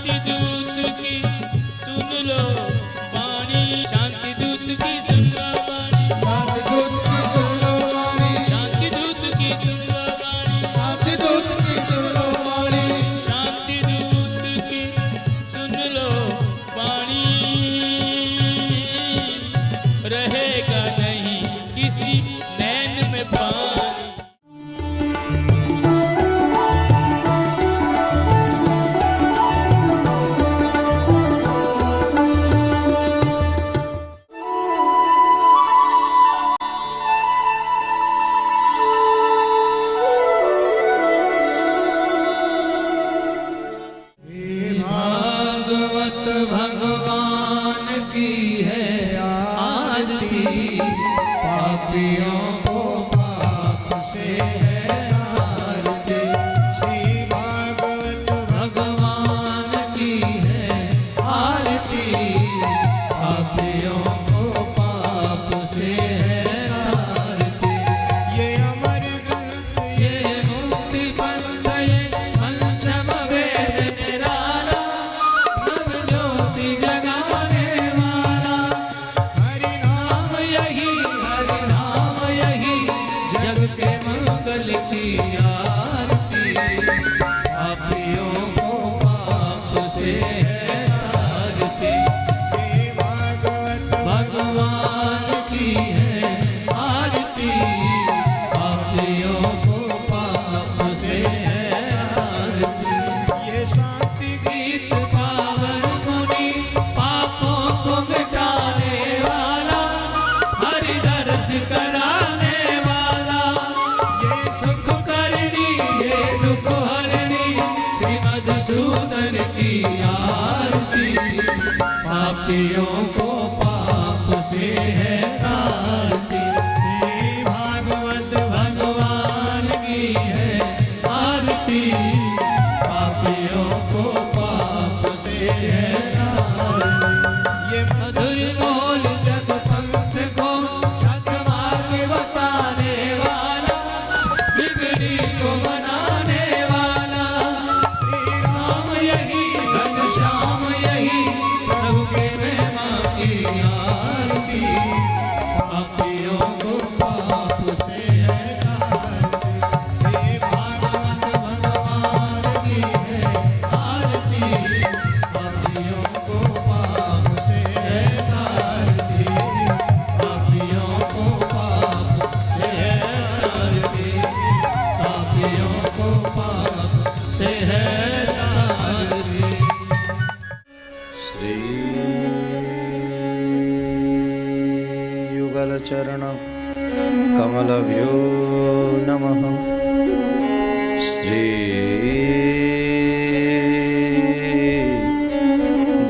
शांति दूत की सुन लो वाणी, शांति दूत की सुन लो वाणी, शांति दूत की सुन लो वाणी, शांति दूत की सुन लो वाणी, शांति दूत की सुन लो वाणी, शांति दूत की सुन लो वाणी। रहेगा नहीं किसी नैन में पानी। भागवत भगवान की है आरती, पापियों को पाप से है तारती। श्री भागवत भगवान की है आरती, पापियों को पाप से है तारती। ये अमर ग्रंथ ये मुक्ति पंथ ये पंचम वेद निराला, नव ज्योति जगाने वाला। हरि नाम यही जग के मंगल की आरती, पापियों को पाप से है तारती। श्री भागवत भगवान की है आरती, पापियों को पाप से है तारती। ये शांति गीत पावन मुनि पापों को मिटाने वाला, हरि दर्श कराने वाला। ये सुख करनी ये दुख हरनी, श्री मधुसूदन की आरती, पापियों को पाप से है तारती। श्री भागवत भगवान की है आरती, पापियों को पाप से है तारती। ये मधुर बोल जग पंथ को सत मार्ग बताने वाला, बिगड़ी को बनाने वाला। श्री राम यही घनश्याम यही, प्रभु के महिमा की आरती, पापियों को पाप से है तारती। हे भागवत भगवान की है आरती, पापियों को पाप से है तारती, पापियों को पाप से है तारती, पापियों को पाप से है तारती। श्री युगल चरण कमलभ्यो नमः। श्री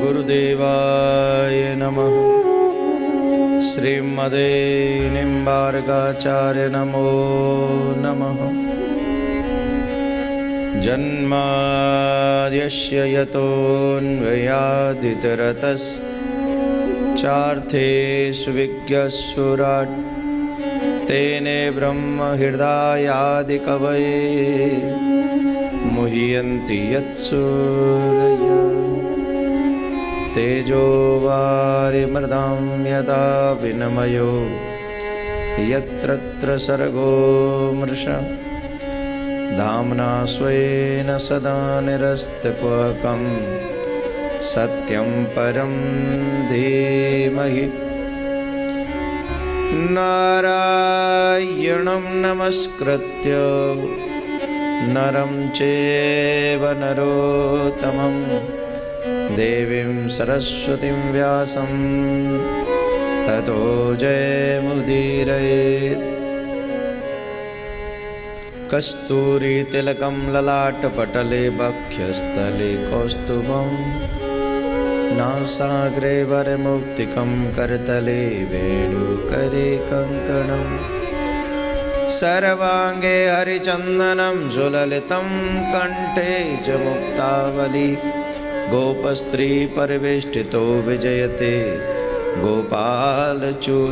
गुरुदेवाय नमः। श्रीमदे निम्बार्काचार्य नमो नमः। जन्माद्यस्य यतोऽन्वयादितरतश्चार्थेषु विज्ञस्सुराट् तेने ब्रह्म हृदयादिकवये मुह्यन्ति यत्सूरय। तेजो वारिमृदां यदा विनिमयो यत्र सर्गो मृषा, धाम्ना स्वेन सदा निरस्तकुहकं सत्यं परं धीमहि। नारायणं नमस्कृत्य नरं चैव नरोत्तमं, देवीं सरस्वतीं व्यासं ततो जयमुदीरयेत्। कस्तूरीतिलकं ललाटपटले वक्षस्थले कौस्तुभं, नासाग्रे वरमौक्तिकं करतले वेणुकरे कङ्कणं। सर्वाङ्गे हरिचन्दनं सुललितं कण्ठे च मुक्तावली। गोपस्त्री परिवेष्टितो विजयते गोपालचूड़ामणि।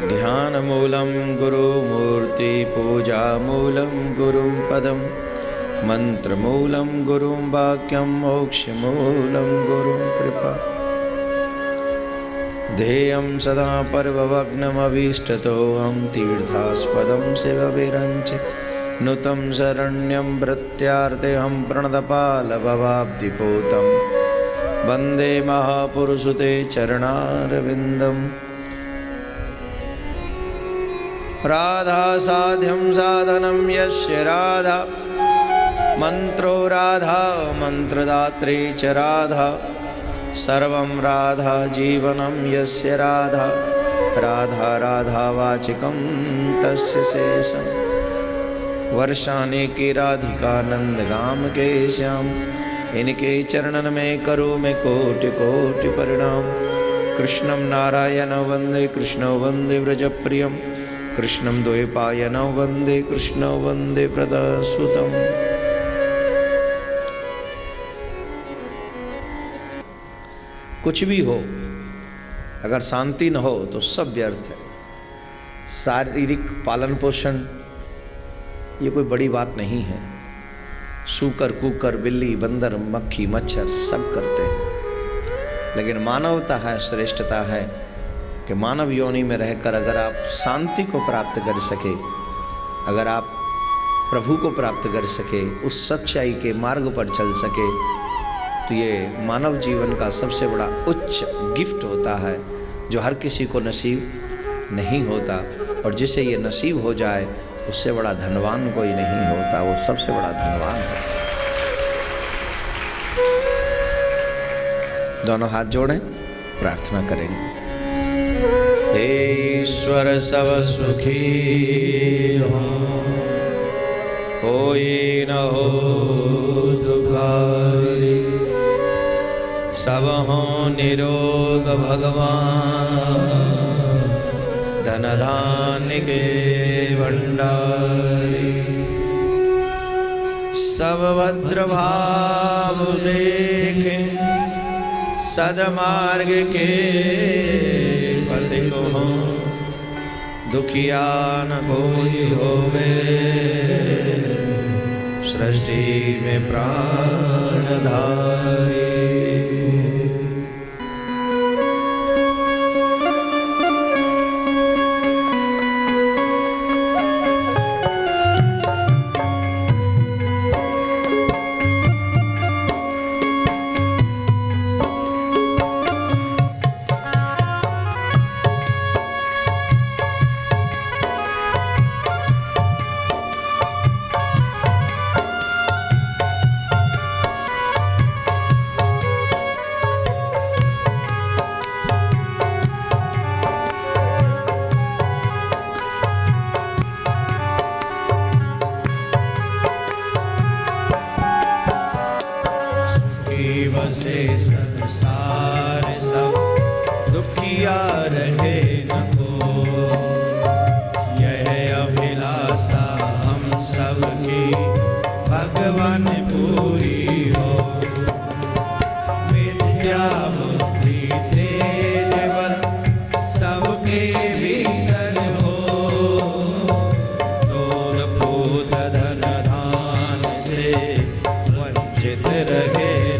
ध्यानमूलं गुरुमूर्ति पूजामूलं गुरुं पदं मंत्रमूलं गुरुं वाक्यं मोक्षमूलं गुरुं कृपा ध्येयं सदा पर्वभग्नमभीष्टतोऽहं तीर्थास्पदं शिवविरञ्च नुतं शरण्यं भृत्यार्तेऽहं प्रणतपालभवाब्धिपूतं वन्दे महापुरुषुते चरणारविन्दम् राधा साध्यं साधनं यस्य राधा मंत्रो राधा मंत्रदात्री च राधा सर्वं राधा जीवनं यस्य राधा राधा राधावाचिकं तस्य शेषं वर्षाने की राधिका नंदगाम के श्याम इनके चरणन में करूँ मैं कोटि कोटि प्रणाम कृष्णं नारायणं वन्दे कृष्णं वन्दे व्रजप्रियं कृष्णं द्वैपायनं वन्दे कृष्णं वन्दे प्रदसुतम्। कुछ भी हो अगर शांति न हो तो सब व्यर्थ है। शारीरिक पालन पोषण ये कोई बड़ी बात नहीं है। सूकर कुकर बिल्ली बंदर मक्खी मच्छर सब करते हैं, लेकिन मानवता है, श्रेष्ठता है कि मानव योनि में रहकर अगर आप शांति को प्राप्त कर सके, अगर आप प्रभु को प्राप्त कर सके, उस सच्चाई के मार्ग पर चल सके, तो ये मानव जीवन का सबसे बड़ा उच्च गिफ्ट होता है जो हर किसी को नसीब नहीं होता। और जिसे ये नसीब हो जाए उससे बड़ा धनवान कोई नहीं होता, वो सबसे बड़ा धनवान है। दोनों हाथ जोड़ें, प्रार्थना करेंगे। हे ईश्वर सब सुखी हो, कोई न हो दुखारी, सब हो निरोग भगवान, धन धान्य के भंडारी, सब भद्र भाव देखें, सदमार्ग के पथिक हो, दुखिया न कोई होवे, सृष्टि में प्राणधारी। बसे संसार सब दुखिया रहे न को, यह अभिलाषा हम सबकी भगवान पूरी हो। विद्या बुद्धि तेज वर सबके भीतर हो, क्रोध क्रोध धन धान से वंचित रहे न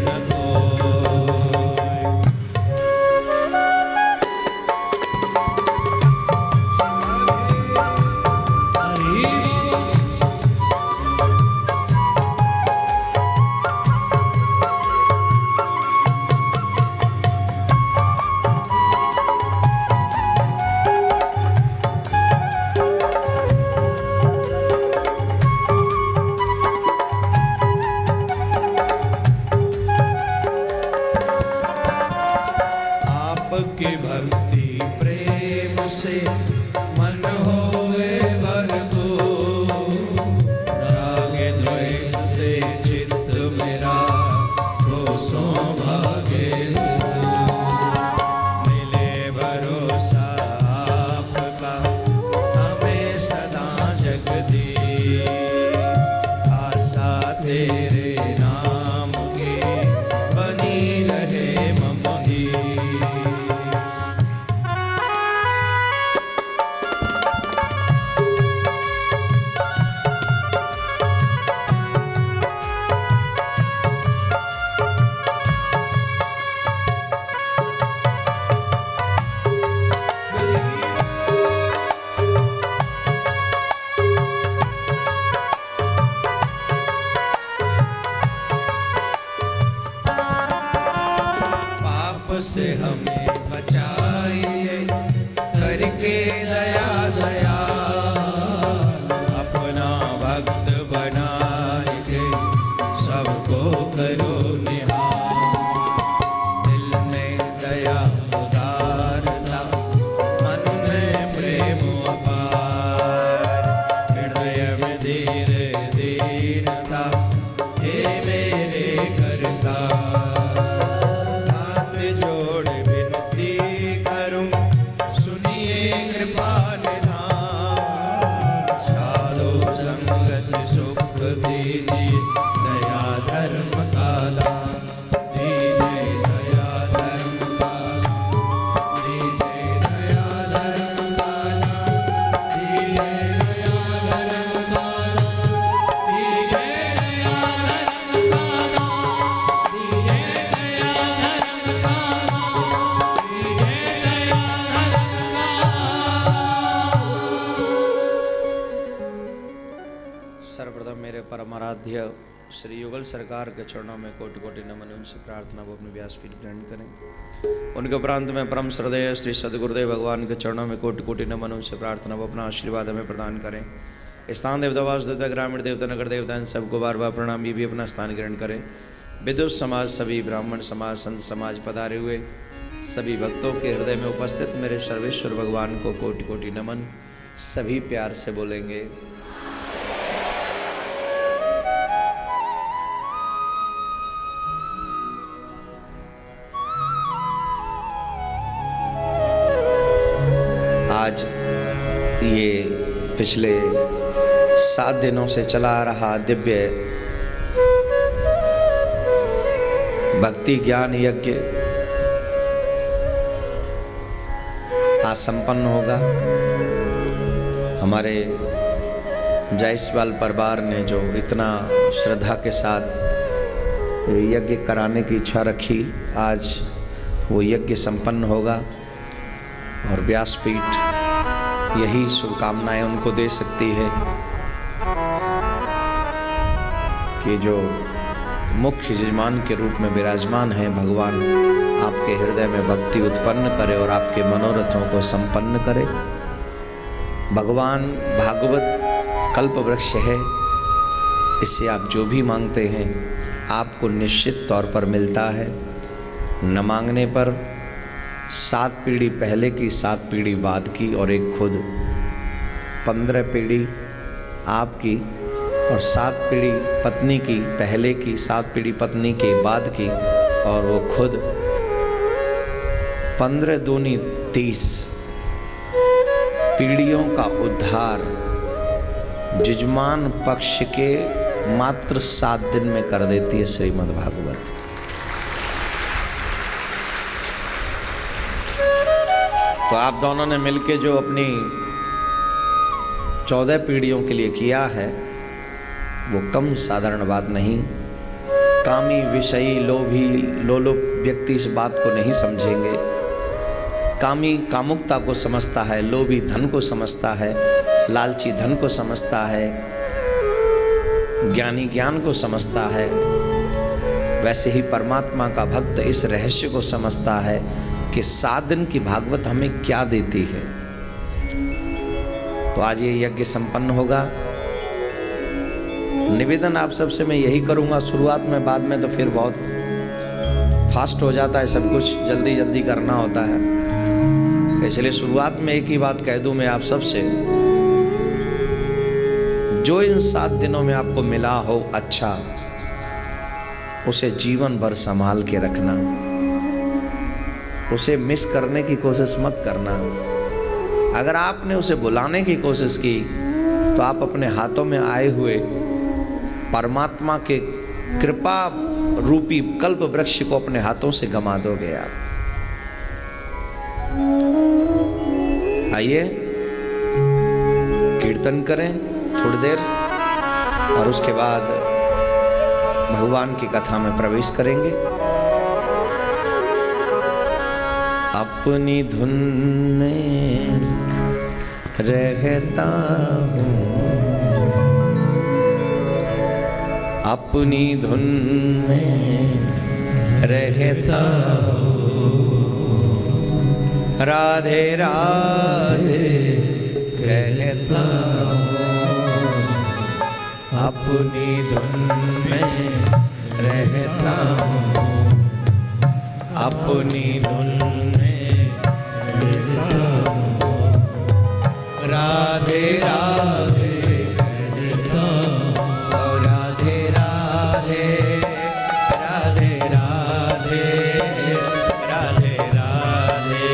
से हमें बचाइए, करके दया दया अपना भक्त बनाए के सबको करो निहाल। दिल में दया उदारता, मन में प्रेम अपार, हृदय में धीर दीनता, हे मेरे करता। हाथ जोड़ विनती करूं, सुनिए कृपा निधान। साधु संगत सुख दीजिए, दया धर्म का दान दीजिए, दया धर्म का दीजिए, दया धर्म का दान दीजिए, दया धर्म का दान दीजिए, दया धर्म का दान दीजिए, दया धर्म का दान दीजिए, दया सर्वप्रथम मेरे परम आराध्य श्री युगल सरकार के चरणों में कोटि कोटि नमन। उनसे प्रार्थना वो अपने व्यासपीठ ग्रहण करें। उनके उपरांत में परम श्रद्धेय श्री सदगुरुदेव भगवान के चरणों में कोटि कोटि नमन। उनसे प्रार्थना वो अपना आशीर्वाद हमें प्रदान करें। स्थान देवता, वास देवता, ग्रामीण देवता, नगर देवता, इन सबको बार बार प्रणाम। ये भी अपना स्थान ग्रहण करें। विदुष समाज, सभी ब्राह्मण समाज, संत समाज पधारे हुए सभी भक्तों के हृदय में उपस्थित मेरे सर्वेश्वर भगवान को कोटि कोटि नमन। सभी प्यार से बोलेंगे। आज ये पिछले 7 दिनों से चला आ रहा दिव्य भक्ति ज्ञान यज्ञ आज संपन्न होगा। हमारे जायसवाल परिवार ने जो इतना श्रद्धा के साथ यज्ञ कराने की इच्छा रखी, आज वो यज्ञ संपन्न होगा। और व्यासपीठ यही शुभकामनाएं उनको दे सकती है कि जो मुख्य यजमान के रूप में विराजमान है भगवान, आपके हृदय में भक्ति उत्पन्न करे और आपके मनोरथों को संपन्न करे। भगवान भागवत कल्प वृक्ष है, इससे आप जो भी मांगते हैं आपको निश्चित तौर पर मिलता है। न मांगने पर 7 पीढ़ी पहले की, 7 पीढ़ी बाद की और एक खुद, 15 पीढ़ी आपकी और 7 पीढ़ी पत्नी की पहले की, 7 पीढ़ी पत्नी के बाद की और वो खुद। 15 दूनी 30 पीढ़ियों का उद्धार यजमान पक्ष के मात्र 7 दिन में कर देती है श्रीमद् भागवत। तो आप दोनों ने मिलके जो अपनी 14 पीढ़ियों के लिए किया है वो कम साधारण बात नहीं। कामी, विषयी, लोभी, लोलुप व्यक्ति इस बात को नहीं समझेंगे। कामी कामुकता को समझता है, लोभी धन को समझता है, लालची धन को समझता है, ज्ञानी ज्ञान को समझता है। वैसे ही परमात्मा का भक्त इस रहस्य को समझता है कि 7 दिन की भागवत हमें क्या देती है। तो आज ये यज्ञ संपन्न होगा। निवेदन आप सबसे मैं यही करूंगा शुरुआत में, बाद में तो फिर बहुत फास्ट हो जाता है, सब कुछ जल्दी जल्दी करना होता है। इसलिए शुरुआत में एक ही बात कह दूं मैं आप सबसे, जो इन 7 दिनों में आपको मिला हो अच्छा, उसे जीवन भर संभाल के रखना, उसे मिस करने की कोशिश मत करना। अगर आपने उसे बुलाने की कोशिश की तो आप अपने हाथों में आए हुए परमात्मा के कृपा रूपी कल्प वृक्ष को अपने हाथों से गंवा दोगे आप। आइए कीर्तन करें थोड़ी देर और उसके बाद भगवान की कथा में प्रवेश करेंगे। अपनी धुन में रहता हूँ, अपनी धुन में रहता हूँ, राधे राधे कहता हूँ, अपनी धुन में रहता हूँ, अपनी धुन में रहता हूँ। राधे राधे कहता हूँ, राधे राधे राधे राधे राधे राधे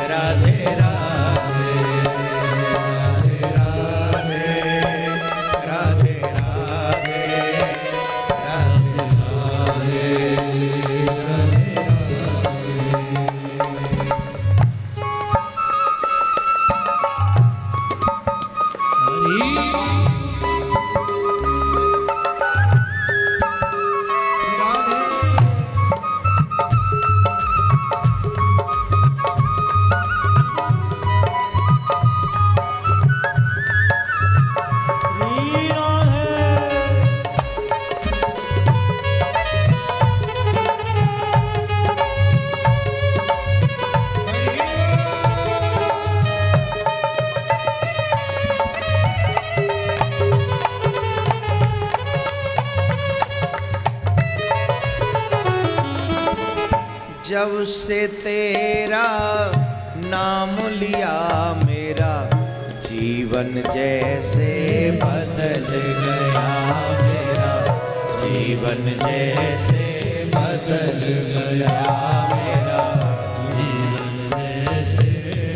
राधे राधे जब से तेरा नाम लिया मेरा जीवन जैसे बदल गया, मेरा जीवन जैसे बदल गया, मेरा जीवन जैसे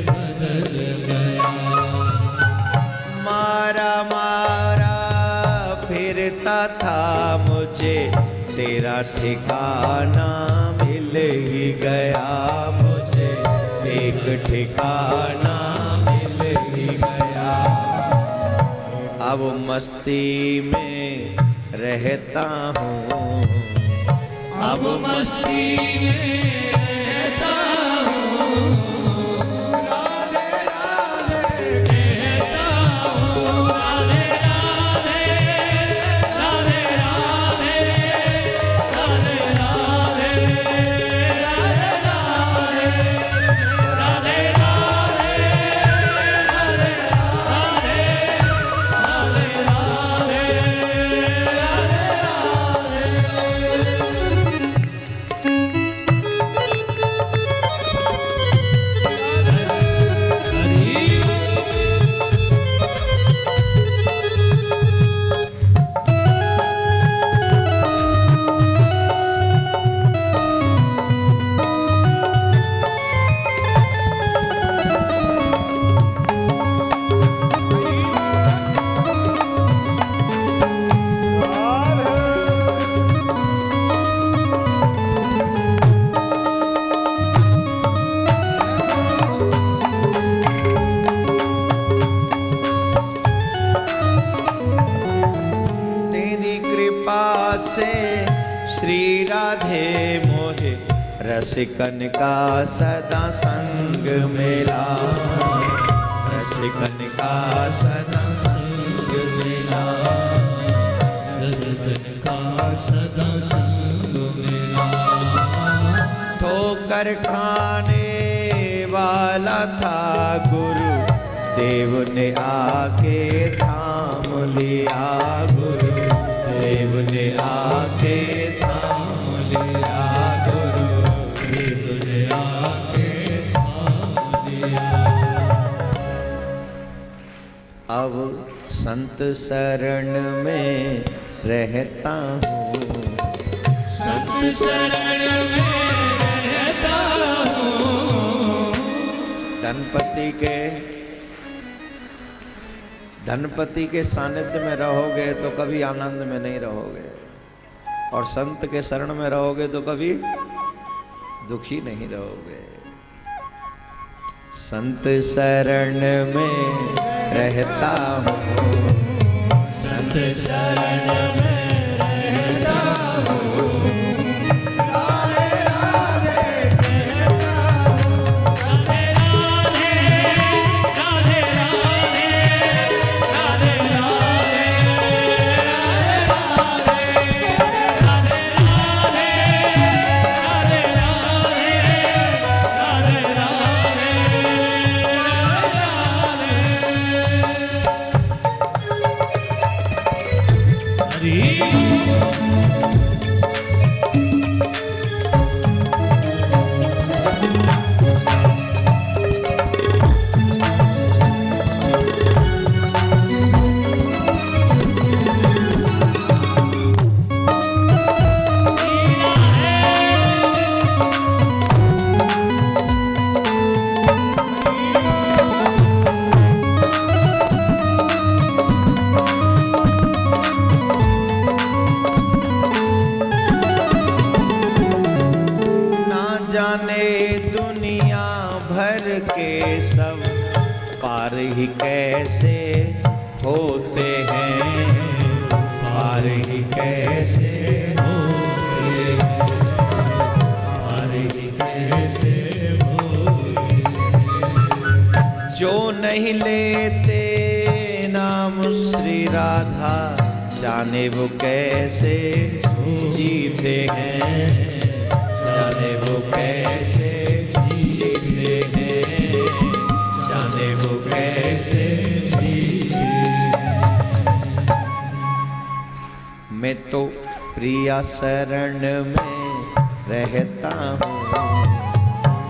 बदल गया। मारा मारा फिरता था मुझे तेरा ठिकाना मिल ही गया, मुझे एक ठिकाना मिल ही गया। अब मस्ती में रहता हूँ, अब मस्ती में रहता हूँ, राधे राधे कहता हूँ, राधे राधे राधे राधे राधे राधे से श्री राधे मोहे रसिकन का सदा संग मिला, रसिकन का सदा संग मिला, रसिकन का सदा संग मिला। ठोकर खाने वाला था गुरु देव ने आके थाम लिया, गुरु देव ने आके थाम लिया, गुरु देव ने आके थाम लिया। अब संत शरण में रहता हूँ, संत शरण में रहता हूँ। धनपति के सानिध्य में रहोगे तो कभी आनंद में नहीं रहोगे, और संत के शरण में रहोगे तो कभी दुखी नहीं रहोगे। संत शरण में रहता हूँ, संत शरण में रहता हूँ, राधे राधे कहता हूँ, राधे राधे राधे राधे राधे राधे राधे राधे राधे राधे राधे राधे ना जाने दुनिया भर के सब पार ही कैसे होते हैं, पार ही कैसे होते हैं, पार ही कैसे होते हैं। जो नहीं लेते नाम श्री राधा, जाने वो कैसे जीते हैं, जाने वो कैसे जीते हैं, जाने वो कैसे जीते हैं। मैं तो प्रिया शरण में रहता हूँ,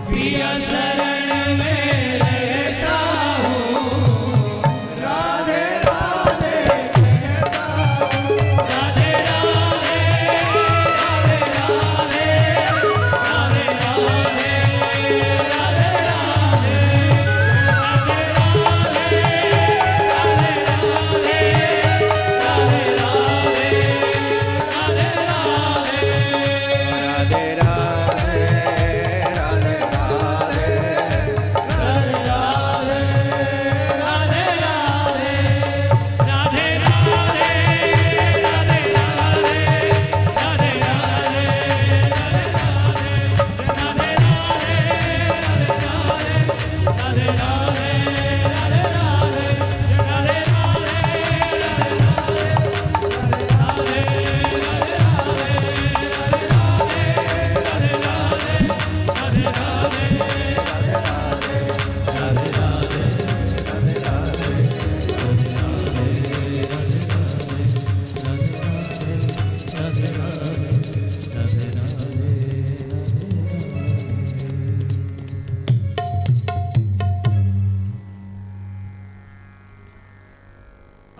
प्रिया शरण में रहता हूँ, राधे राधे कहता हूँ, राधे राधे राधे राधे राधे राधे राधे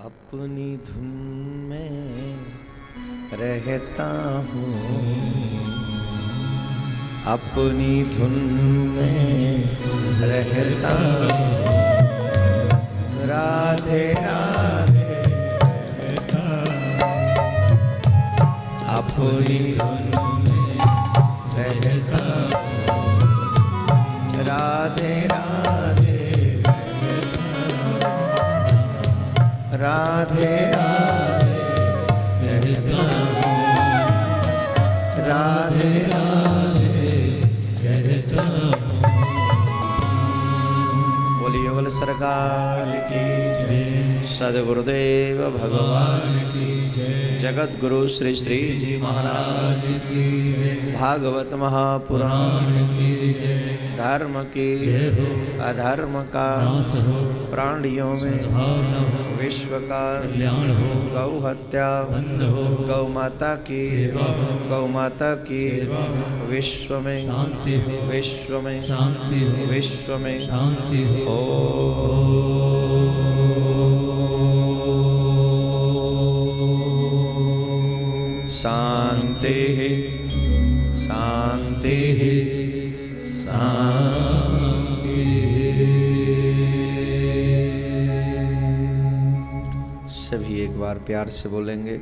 अपनी धुन में रहता हूँ, अपनी धुन में रहता हूँ, राधे राधे रहता हूँ, अपनी धुन में रहता हूँ, राधे राधे राधे राधे कहता हूँ, राधे राधे कहता हूँ। बोलिए बोले सरकार की जय, सद्गुरुदेव भगवान की जय, जगत गुरु श्री श्री जी महाराज की जय, भागवत महापुराण की जय, धर्म की अधर्म का प्राणियों में विश्व का कल्याण हो, गौ हत्या बंद हो, गौ माता की गौ माता की विश्व में शांति हो, विश्व में शांति हो, विश्व में शांति हो। शांति शांति शांति। सभी एक बार प्यार से बोलेंगे।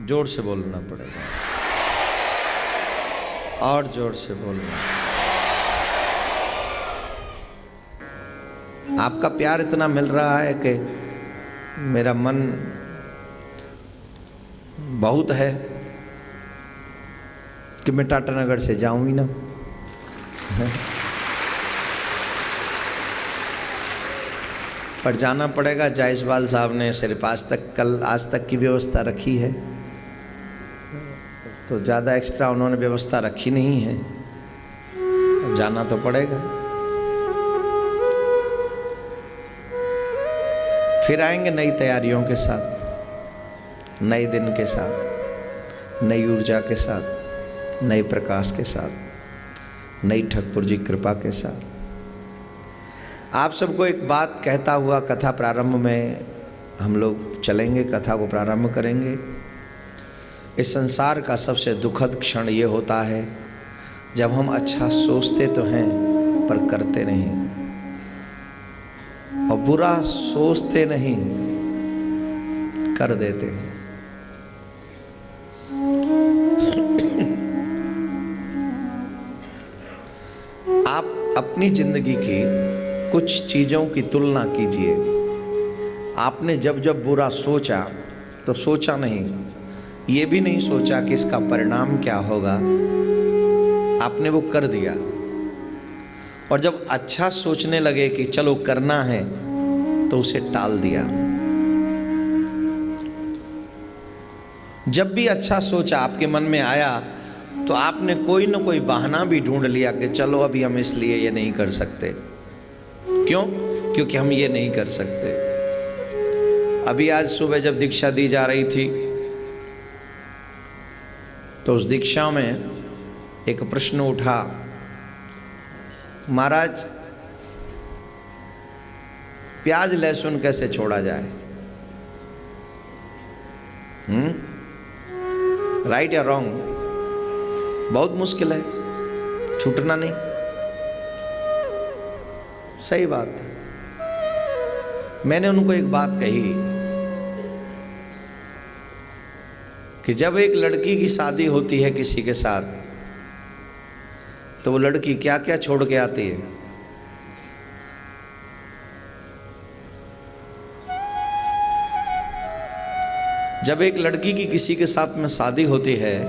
जोर से बोलना पड़ेगा और जोर से बोलना। आपका प्यार इतना मिल रहा है कि मेरा मन बहुत है कि मैं टाटानगर से जाऊं ही ना। पर जाना पड़ेगा। जायसवाल साहब ने सिर्फ आज तक की व्यवस्था रखी है, तो ज़्यादा एक्स्ट्रा उन्होंने व्यवस्था रखी नहीं है, जाना तो पड़ेगा। फिर आएंगे नई तैयारियों के साथ, नए दिन के साथ, नई ऊर्जा के साथ, नए प्रकाश के साथ, नई ठाकुर जी कृपा के साथ। आप सबको एक बात कहता हुआ कथा प्रारंभ में हम लोग चलेंगे, कथा को प्रारंभ करेंगे। इस संसार का सबसे दुखद क्षण ये होता है जब हम अच्छा सोचते तो हैं पर करते नहीं, और बुरा सोचते नहीं कर देते हैं। आप अपनी जिंदगी की कुछ चीजों की तुलना कीजिए। आपने जब जब बुरा सोचा तो सोचा नहीं, ये भी नहीं सोचा कि इसका परिणाम क्या होगा, आपने वो कर दिया। और जब अच्छा सोचने लगे कि चलो करना है तो उसे टाल दिया। जब भी अच्छा सोचा आपके मन में आया तो आपने कोई ना कोई बहाना भी ढूंढ लिया कि चलो अभी हम इसलिए ये नहीं कर सकते। क्यों? क्योंकि हम ये नहीं कर सकते। अभी आज सुबह जब दीक्षा दी जा रही थी तो उस दीक्षा में एक प्रश्न उठा, महाराज प्याज लहसुन कैसे छोड़ा जाए? राइट या रॉन्ग? बहुत मुश्किल है, छूटना नहीं। सही बात है। मैंने उनको एक बात कही कि जब एक लड़की की शादी होती है किसी के साथ तो वो लड़की क्या क्या छोड़ के आती है? जब एक लड़की की किसी के साथ में शादी होती है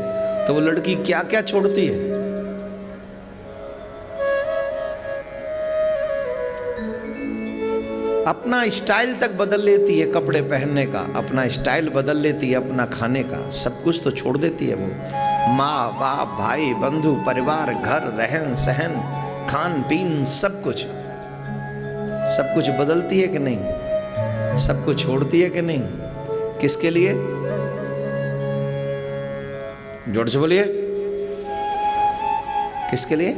तो वो लड़की क्या क्या छोड़ती है? अपना स्टाइल तक बदल लेती है, कपड़े पहनने का अपना स्टाइल बदल लेती है, अपना खाने का सब कुछ तो छोड़ देती है वो। माँ बाप भाई बंधु परिवार घर रहन सहन खान पीन सब कुछ बदलती है कि नहीं? सब कुछ छोड़ती है कि नहीं? किसके लिए? जोर से बोलिए, किसके लिए?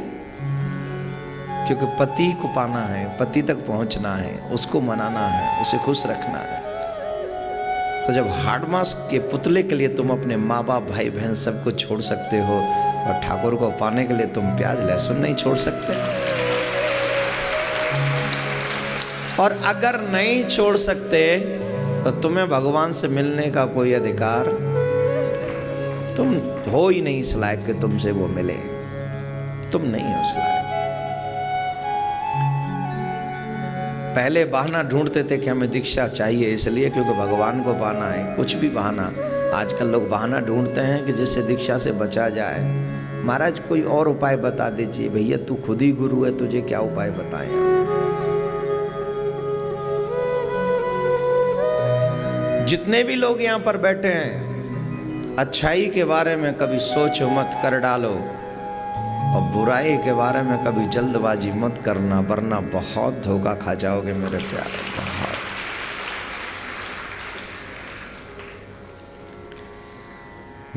क्योंकि पति को पाना है, पति तक पहुंचना है, उसको मनाना है, उसे खुश रखना है। तो जब हाड़ मास के पुतले के लिए तुम अपने माँ बाप भाई बहन सब कुछ छोड़ सकते हो और ठाकुर को पाने के लिए तुम प्याज लहसुन नहीं छोड़ सकते? और अगर नहीं छोड़ सकते तो तुम्हें भगवान से मिलने का कोई अधिकार, तुम हो ही नहीं इस लायक कि तुमसे वो मिले। तुम नहीं हो इस लायक। पहले बहाना ढूंढते थे कि हमें दीक्षा चाहिए इसलिए क्योंकि भगवान को पाना है, कुछ भी बहाना। आजकल लोग बहाना ढूंढते हैं कि जिससे दीक्षा से बचा जाए। महाराज कोई और उपाय बता दीजिए। भैया तू खुद ही गुरु है, तुझे क्या उपाय बताएं? जितने भी लोग यहाँ पर बैठे हैं, अच्छाई के बारे में कभी सोच मत कर डालो और बुराई के बारे में कभी जल्दबाजी मत करना, वरना बहुत धोखा खा जाओगे मेरे प्यारे। बहुत।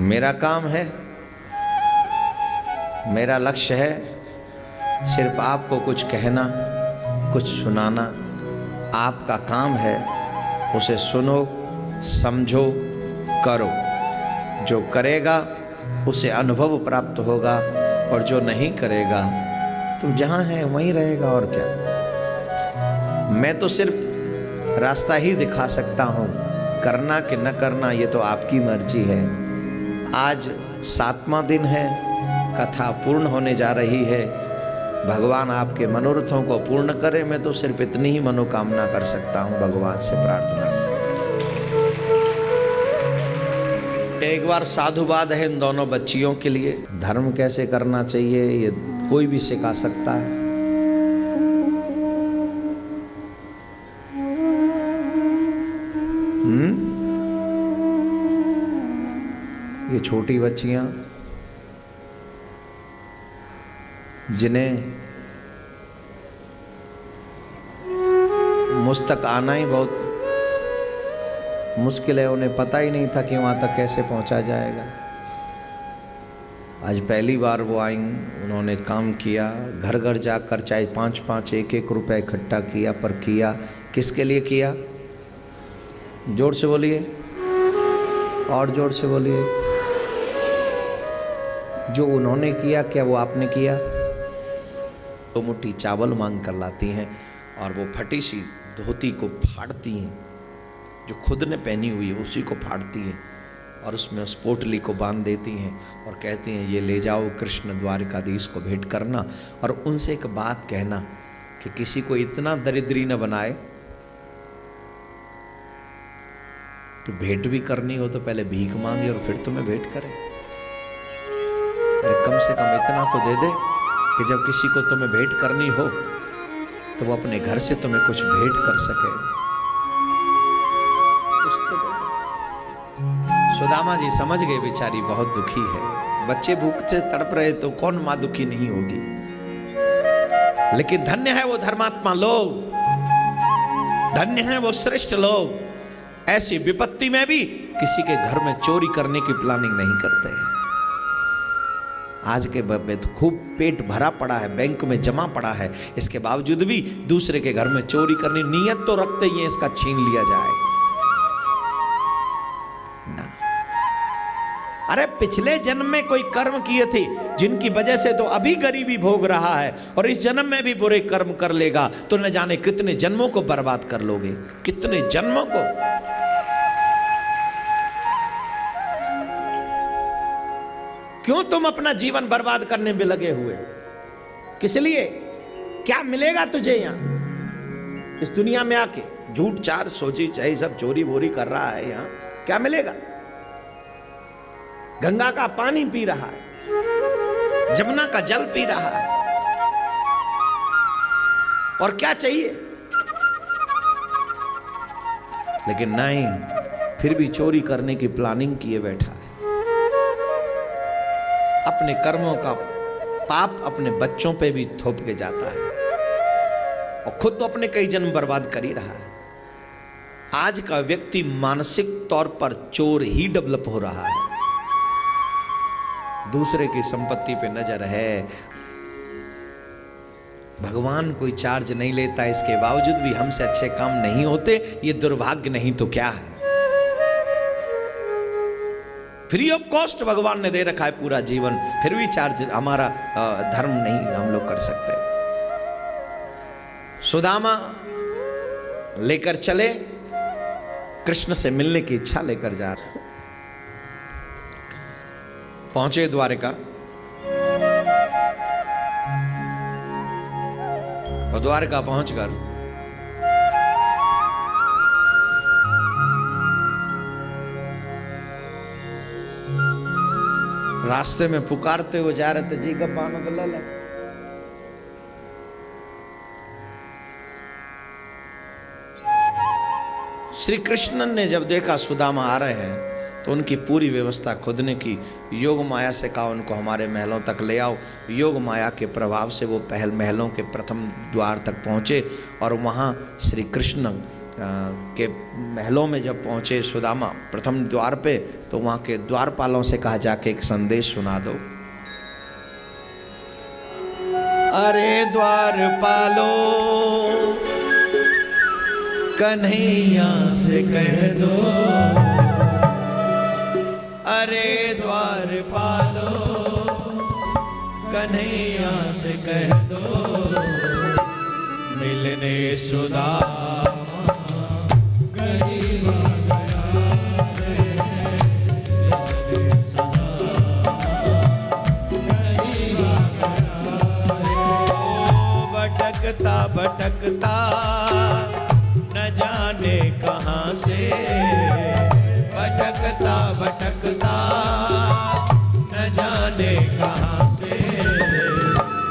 मेरा काम है, मेरा लक्ष्य है सिर्फ आपको कुछ कहना, कुछ सुनाना। आपका काम है उसे सुनो, समझो, करो। जो करेगा उसे अनुभव प्राप्त होगा और जो नहीं करेगा तो जहाँ है वहीं रहेगा। और क्या, मैं तो सिर्फ रास्ता ही दिखा सकता हूँ, करना कि न करना ये तो आपकी मर्जी है। आज 7वां दिन है, कथा पूर्ण होने जा रही है। भगवान आपके मनोरथों को पूर्ण करे। मैं तो सिर्फ इतनी ही मनोकामना कर सकता हूँ भगवान से प्रार्थना। एक बार साधुवाद है इन दोनों बच्चियों के लिए। धर्म कैसे करना चाहिए ये कोई भी सिखा सकता है। ये छोटी बच्चियां जिन्हें मुझ तक आना ही बहुत मुश्किल है, उन्हें पता ही नहीं था कि वहाँ तक कैसे पहुँचा जाएगा। आज पहली बार वो आई, उन्होंने काम किया, घर घर जाकर चाहे 5-5 1-1 रुपए इकट्ठा किया, पर किया किसके लिए किया? जोर से बोलिए, और जोर से बोलिए। जो उन्होंने किया, क्या वो आपने किया? तो मुट्ठी चावल मांग कर लाती हैं और वो फटी सी धोती को फाड़ती हैं, जो खुद ने पहनी हुई है उसी को फाड़ती हैं और उसमें उस पोटली को बांध देती हैं और कहती हैं ये ले जाओ कृष्ण द्वारकाधीश को भेंट करना। और उनसे एक बात कहना कि किसी को इतना दरिद्री न बनाए कि भेंट भी करनी हो तो पहले भीख मांगे और फिर तुम्हें भेंट करे। अरे कम से कम इतना तो दे दे कि जब किसी को तुम्हें भेंट करनी हो तो वो अपने घर से तुम्हें कुछ भेंट कर सके। सुदामा जी समझ गए, बेचारी बहुत दुखी है, बच्चे भूख से तड़प रहे तो कौन मां दुखी नहीं होगी। लेकिन धन्य है वो धर्मात्मा लोग, धन्य है वो श्रेष्ठ लोग, ऐसी विपत्ति में भी किसी के घर में चोरी करने की प्लानिंग नहीं करते हैं। आज के तो खूब पेट भरा पड़ा है, बैंक में जमा पड़ा है, इसके बावजूद भी दूसरे के घर में चोरी करनी नीयत तो रखते ही है इसका छीन लिया जाए ना। अरे पिछले जन्म में कोई कर्म किए थे जिनकी वजह से तो अभी गरीबी भोग रहा है, और इस जन्म में भी बुरे कर्म कर लेगा तो न जाने कितने जन्मों को बर्बाद कर लोगे, कितने जन्मों को। क्यों तुम अपना जीवन बर्बाद करने में लगे हुए? किस लिए? क्या मिलेगा तुझे यहां इस दुनिया में आके? झूठ चार सोची चाहे सब चोरी वोरी कर रहा है, यहां क्या मिलेगा? गंगा का पानी पी रहा है, जमुना का जल पी रहा है, और क्या चाहिए? लेकिन नहीं, फिर भी चोरी करने की प्लानिंग किए बैठा है। अपने कर्मों का पाप अपने बच्चों पे भी थोप के जाता है और खुद तो अपने कई जन्म बर्बाद कर ही रहा है। आज का व्यक्ति मानसिक तौर पर चोर ही डेवलप हो रहा है, दूसरे की संपत्ति पे नजर है। भगवान कोई चार्ज नहीं लेता, इसके बावजूद भी हमसे अच्छे काम नहीं होते, ये दुर्भाग्य नहीं तो क्या है। फ्री ऑफ कॉस्ट भगवान ने दे रखा है पूरा जीवन, फिर भी चार्ज हमारा धर्म नहीं हम लोग कर सकते। सुदामा लेकर चले, कृष्ण से मिलने की इच्छा लेकर जा रहे, पहुंचे द्वारका और द्वारका पहुंचकर रास्ते में पुकारते हुए जा रहे थे, जी का पानो तो ले। श्री कृष्ण ने जब देखा सुदामा आ रहे हैं तो उनकी पूरी व्यवस्था खुद ने की। योग माया से कहा उनको हमारे महलों तक ले आओ। योग माया के प्रभाव से वो महलों के प्रथम द्वार तक पहुँचे और वहाँ श्री कृष्ण के महलों में जब पहुँचे सुदामा प्रथम द्वार पे, तो वहाँ के द्वारपालों से कहा जाके एक संदेश सुना दो। अरे द्वारपालो कन्हैया से कह दो, अरे द्वारपालो कन्हैया से कह दो, मिलने सुदामा गरीब आ गया है, मिलने सुदामा गरीब आ गया है। भटकता भटकता न जाने कहाँ से, भटकता भटकता न जाने कहाँ से,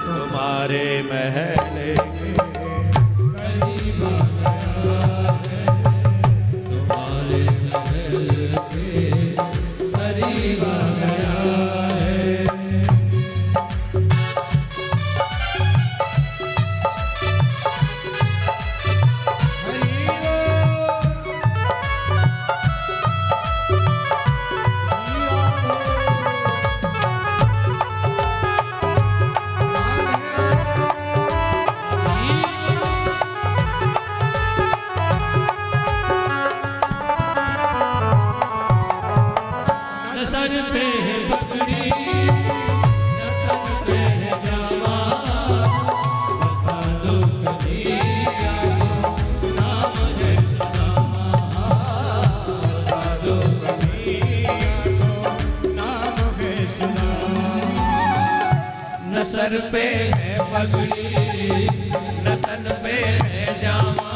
तुम्हारे महल के करीब आ गया है, तुम्हारे महल के करीब आ गया है। सर पे है पगड़ी न तन पे है जामा,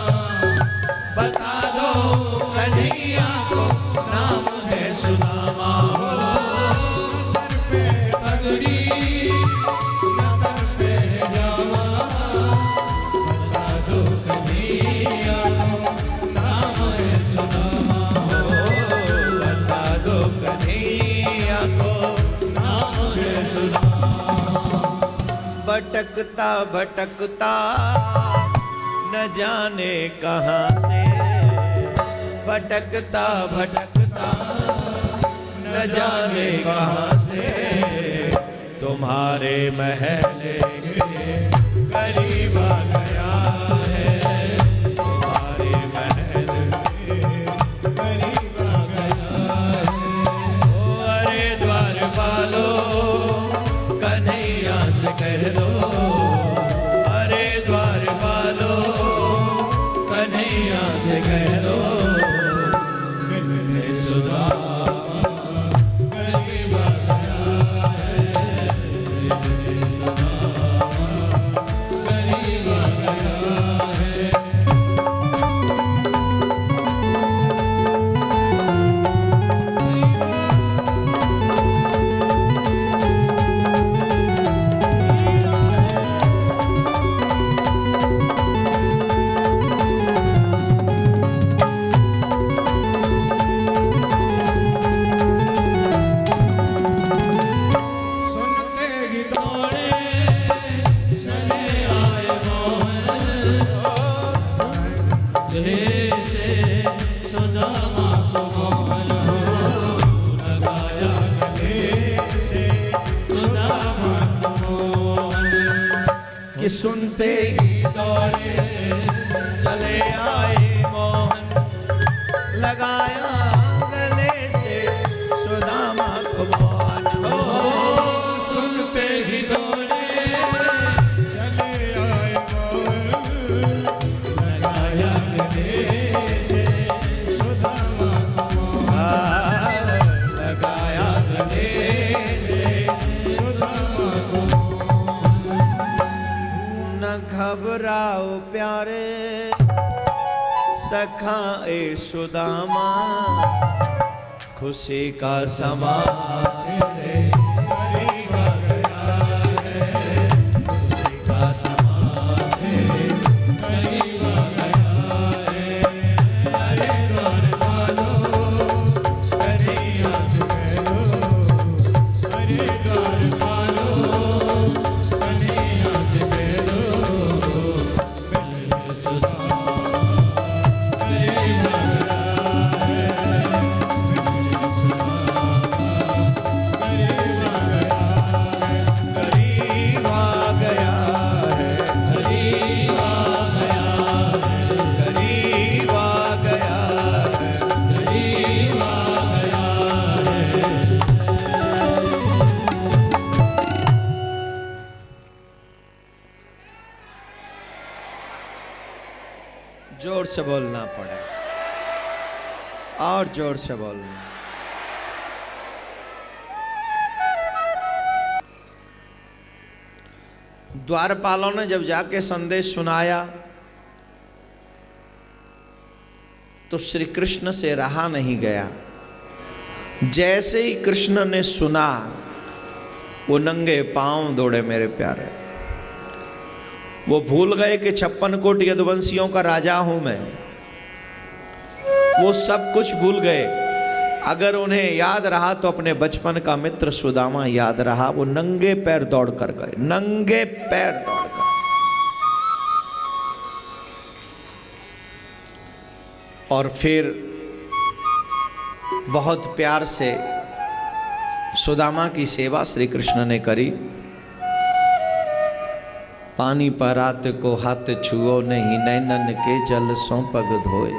बता दो कन्हैया को नाम है सुदामा। सर पे पगड़ी न तन पे है जामा, बता दो कन्हैया को नाम है सुदामा। बता दो कन्हैया को नाम है सुदामा। भटकता भटकता न जाने कहाँ से, भटकता भटकता न जाने कहाँ से, तुम्हारे महल के करीब आ गया है। तुम्हारे महल के करीब आ गया है। ओ अरे द्वार पालो कन्हैया से कह दो, अरे द्वार पालो कन्हैया से कह दो, मिलने सुदामा करीब आ गया है। मिलने सुदामा करीब आ गया है। सुनते ही दौड़े चले आए मोहन, गले से सुदामा को मोहन, लगाया गले से सुदामा को मोहन। कि सुनते ही दौड़े चले आए मोहन, लगाया गले से सुदामा को मोहन। सुनते ही दौड़े चले आए मोहन, लगाया गले से सुदामा को मोहन। लगाया गले से सुदामा को मोहन। न घबराओ प्यारे सखा ए सुदामा, खुशी का समा तेरे करीब आ गया है। खुशी का समा तेरे करीब आ गया है। अरे द्वार पालो कन्हैया से कह दो, अरे द्वार पालो कन्हैया से कह दो, मिलने सुदामा करीब आ गया है। मिलने सुदामा करीब आ गया है। करीब आ गया है। करीब आ गया है। करीब आ गया है। जोर से बोलना पड़े, और जोर से बोलना। द्वारपालों ने जब जाके संदेश सुनाया तो श्री कृष्ण से रहा नहीं गया। जैसे ही कृष्ण ने सुना वो नंगे पांव दौड़े मेरे प्यारे। वो भूल गए कि 56 कोटि यदुवंशियों का राजा हूं मैं। वो सब कुछ भूल गए। अगर उन्हें याद रहा तो अपने बचपन का मित्र सुदामा याद रहा। वो नंगे पैर दौड़ कर गए, नंगे पैर दौड़ कर। और फिर बहुत प्यार से सुदामा की सेवा श्री कृष्ण ने करी। पानी पर रात को हाथ छुओ नहीं, नैनन के जल सो पग धोए।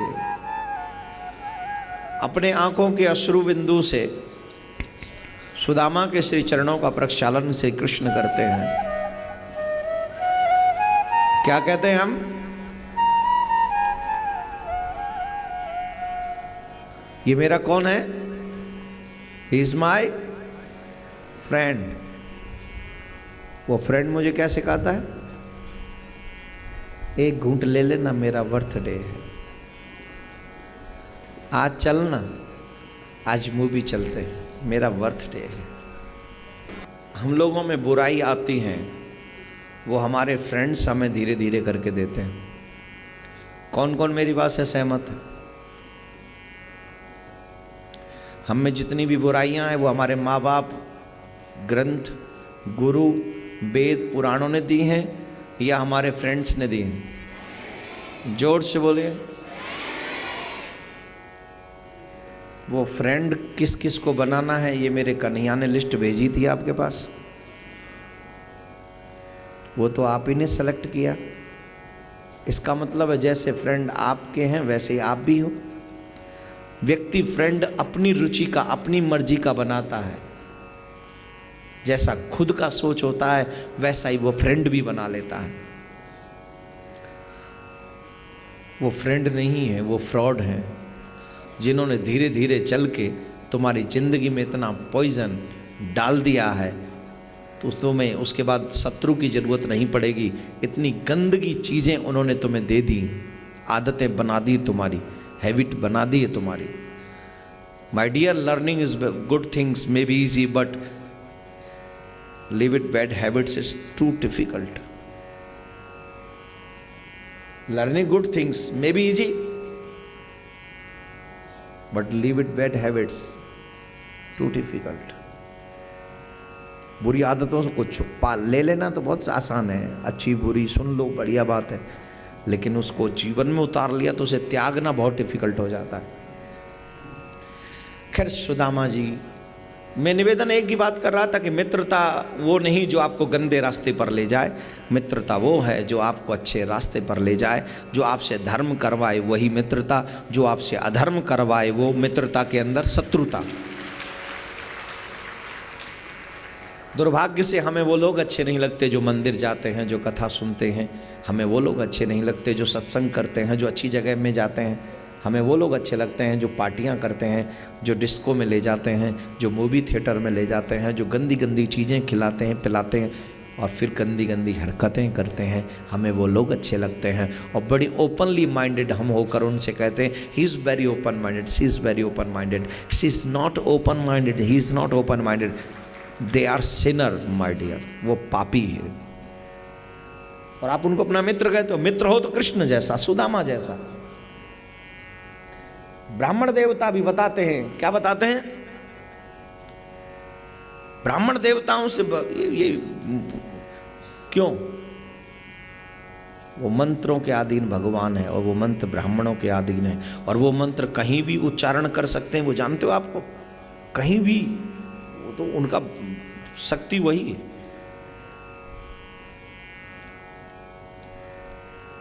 अपने आंखों के अश्रु बिंदु से सुदामा के श्री चरणों का प्रक्षालन श्री कृष्ण करते हैं। क्या कहते हैं हम? ये मेरा कौन है? He is my friend. वो फ्रेंड मुझे क्या सिखाता है, एक घूंट ले लेना, मेरा बर्थडे है, आज चलना, आज मूवी चलते हैं, मेरा बर्थडे है। हम लोगों में बुराई आती है, वो हमारे फ्रेंड्स हमें धीरे धीरे करके देते हैं। कौन कौन मेरी बात से सहमत है? हम में जितनी भी बुराइयां हैं वो हमारे माँ बाप, ग्रंथ, गुरु, वेद, पुराणों ने दी हैं या हमारे फ्रेंड्स ने दी हैं? जोर से बोलिए। वो फ्रेंड किस किस को बनाना है, ये मेरे कन्हैया ने लिस्ट भेजी थी आपके पास, वो तो आप ही ने सेलेक्ट किया। इसका मतलब है जैसे फ्रेंड आपके हैं वैसे आप भी हो। व्यक्ति फ्रेंड अपनी रुचि का, अपनी मर्जी का बनाता है। जैसा खुद का सोच होता है वैसा ही वो फ्रेंड भी बना लेता है। वो फ्रेंड नहीं है, वो फ्रॉड है, जिन्होंने धीरे धीरे चल के तुम्हारी जिंदगी में इतना पॉइजन डाल दिया है तो तुम्हें उसके बाद शत्रु की जरूरत नहीं पड़ेगी। इतनी गंदगी चीज़ें उन्होंने तुम्हें दे दी, आदतें बना दी, तुम्हारी हैबिट बना दी है तुम्हारी। My dear, learning is good things may be easy but leave it bad habits is too difficult. Learning good things may be easy but leave it bad habits too difficult. बुरी आदतों से कुछ पाल ले लेना तो बहुत आसान है, अच्छी बुरी सुन लो, बढ़िया बात है, लेकिन उसको जीवन में उतार लिया तो उसे त्यागना बहुत डिफिकल्ट हो जाता है। खैर सुदामा जी, मैं निवेदन एक ही बात कर रहा था कि मित्रता वो नहीं जो आपको गंदे रास्ते पर ले जाए, मित्रता वो है जो आपको अच्छे रास्ते पर ले जाए। जो आपसे धर्म करवाए वही मित्रता, जो आपसे अधर्म करवाए वो मित्रता के अंदर शत्रुता। दुर्भाग्य से हमें वो लोग अच्छे नहीं लगते जो मंदिर जाते हैं, जो कथा सुनते हैं। हमें वो लोग अच्छे नहीं लगते जो सत्संग करते हैं, जो अच्छी जगह में जाते हैं। हमें वो लोग अच्छे लगते हैं जो पार्टियां करते हैं, जो डिस्को में ले जाते हैं, जो मूवी थिएटर में ले जाते हैं, जो गंदी गंदी चीज़ें खिलाते हैं, पिलाते हैं और फिर गंदी गंदी हरकतें करते हैं। हमें वो लोग अच्छे लगते हैं और बड़ी ओपनली माइंडेड हम होकर उनसे कहते हैं he is very open minded, she is very open minded, she is not open minded, he is not open minded, they are sinner my dear. वो पापी है। और आप उनको अपना मित्र कहते हो। मित्र हो तो कृष्ण जैसा, सुदामा जैसा। ब्राह्मण देवता भी बताते हैं, क्या बताते हैं? ब्राह्मण देवताओं से ये क्यों? वो मंत्रों के अधीन भगवान है और वो मंत्र ब्राह्मणों के अधीन है और वो मंत्र कहीं भी उच्चारण कर सकते हैं। वो जानते हो आपको, कहीं भी, वो तो उनका शक्ति वही है।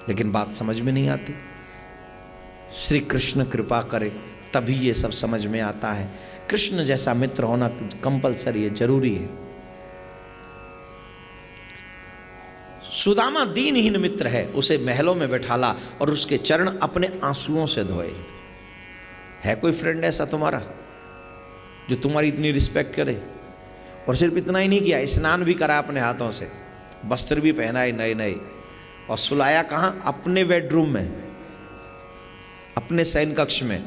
लेकिन बात समझ में नहीं आती। श्री कृष्ण कृपा करे तभी ये सब समझ में आता है। कृष्ण जैसा मित्र होना कंपलसरी है, जरूरी है। सुदामा दीनहीन मित्र है, उसे महलों में बैठाला और उसके चरण अपने आंसुओं से धोए। है कोई फ्रेंड ऐसा तुम्हारा जो तुम्हारी इतनी रिस्पेक्ट करे? और सिर्फ इतना ही नहीं किया, स्नान भी करा अपने हाथों से, वस्त्र भी पहनाए नए नए, और सुलाया कहाँ? अपने बेडरूम में, अपने शयन कक्ष में।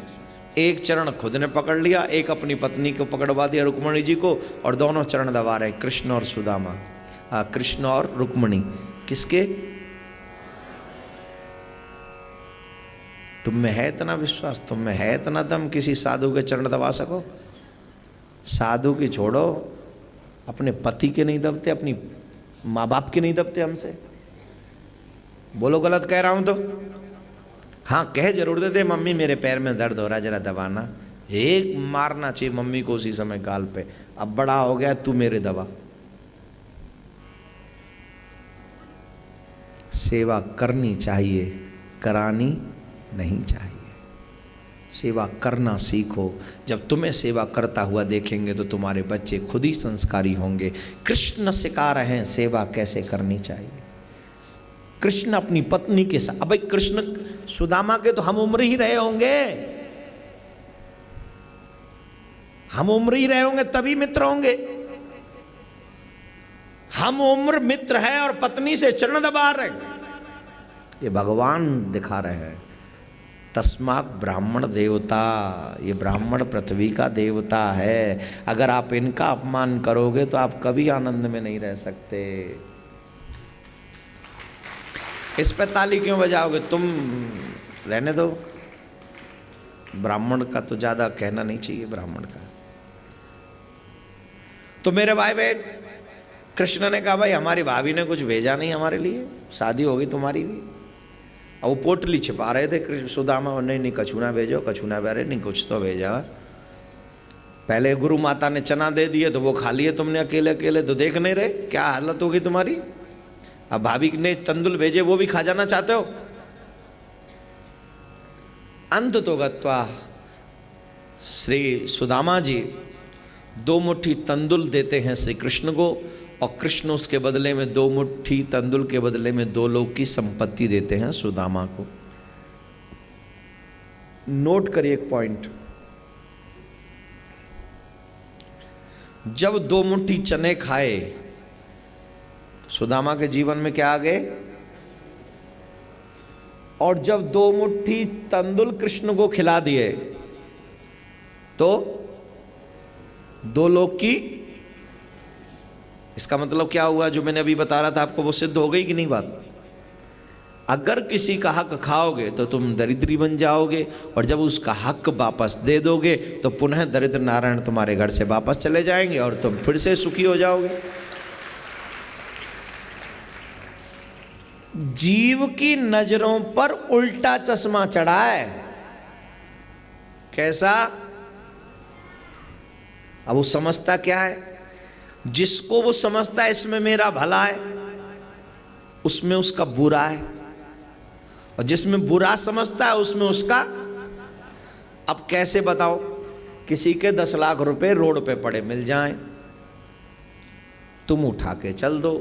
एक चरण खुद ने पकड़ लिया, एक अपनी पत्नी को पकड़वा दिया, रुक्मणी जी को, और दोनों चरण दबा रहे, कृष्ण और सुदामा, कृष्ण और रुक्मणी। किसके? तुम में है इतना विश्वास, तुम में है इतना दम किसी साधु के चरण दबा सको? साधु की छोड़ो, अपने पति के नहीं दबते, अपनी माँ बाप के नहीं दबते हमसे। बोलो गलत कह रहा हूं तो? हाँ, कह जरूर देते, मम्मी मेरे पैर में दर्द हो रहा है, जरा दबाना। एक मारना चाहिए मम्मी को उसी समय गाल पे, अब बड़ा हो गया तू मेरे दबा। सेवा करनी चाहिए, करानी नहीं चाहिए। सेवा करना सीखो। जब तुम्हें सेवा करता हुआ देखेंगे तो तुम्हारे बच्चे खुद ही संस्कारी होंगे। कृष्ण सिखा रहे हैं सेवा कैसे करनी चाहिए। कृष्ण अपनी पत्नी के साथ, अब कृष्ण सुदामा के तो हम उम्र ही रहे होंगे, हम उम्र ही रहे होंगे तभी मित्र होंगे। हम उम्र मित्र है और पत्नी से चरण दबा रहे, ये भगवान दिखा रहे हैं। तस्मात् ब्राह्मण देवता, ये ब्राह्मण पृथ्वी का देवता है, अगर आप इनका अपमान करोगे तो आप कभी आनंद में नहीं रह सकते। इस पे ताली क्यों बजाओगे? तुम रहने दो, ब्राह्मण का तो ज्यादा कहना नहीं चाहिए ब्राह्मण का। तो मेरे भाई बहन, कृष्ण ने कहा भाई हमारी भाभी ने कुछ भेजा नहीं हमारे लिए, शादी हो गई तुम्हारी भी। और वो पोटली छिपा रहे थे सुदामा, नहीं कछुना भेजो, कछुना भेजे नहीं, कुछ तो भेजा। पहले गुरु माता ने चना दे दिए तो वो खा लिए तुमने अकेले अकेले, तो देख नहीं रहे क्या हालत होगी तुम्हारी। अब भाभी ने तंदुल भेजे वो भी खा जाना चाहते हो। अंत तो गत्वा श्री सुदामा जी 2 मुट्ठी तंदुल देते हैं श्री कृष्ण को, और कृष्ण उसके बदले में 2 मुट्ठी तंदुल के बदले में 2 लोक की संपत्ति देते हैं सुदामा को। नोट करिए एक पॉइंट, जब 2 मुट्ठी चने खाए सुदामा के जीवन में क्या आ गए, और जब 2 मुट्ठी तंदुल कृष्ण को खिला दिए तो 2 लोक की, इसका मतलब क्या हुआ? जो मैंने अभी बता रहा था आपको वो सिद्ध हो गई कि नहीं बात? अगर किसी का हक खाओगे तो तुम दरिद्री बन जाओगे, और जब उसका हक वापस दे दोगे तो पुनः दरिद्र नारायण तुम्हारे घर से वापस चले जाएंगे और तुम फिर से सुखी हो जाओगे। जीव की नजरों पर उल्टा चश्मा चढ़ा है। कैसा? अब वो समझता क्या है? जिसको वो समझता है इसमें मेरा भला है, उसमें उसका बुरा है, और जिसमें बुरा समझता है उसमें उसका। अब कैसे बताओ? किसी के 10 लाख रुपए रोड पे पड़े मिल जाएं, तुम उठा के चल दो,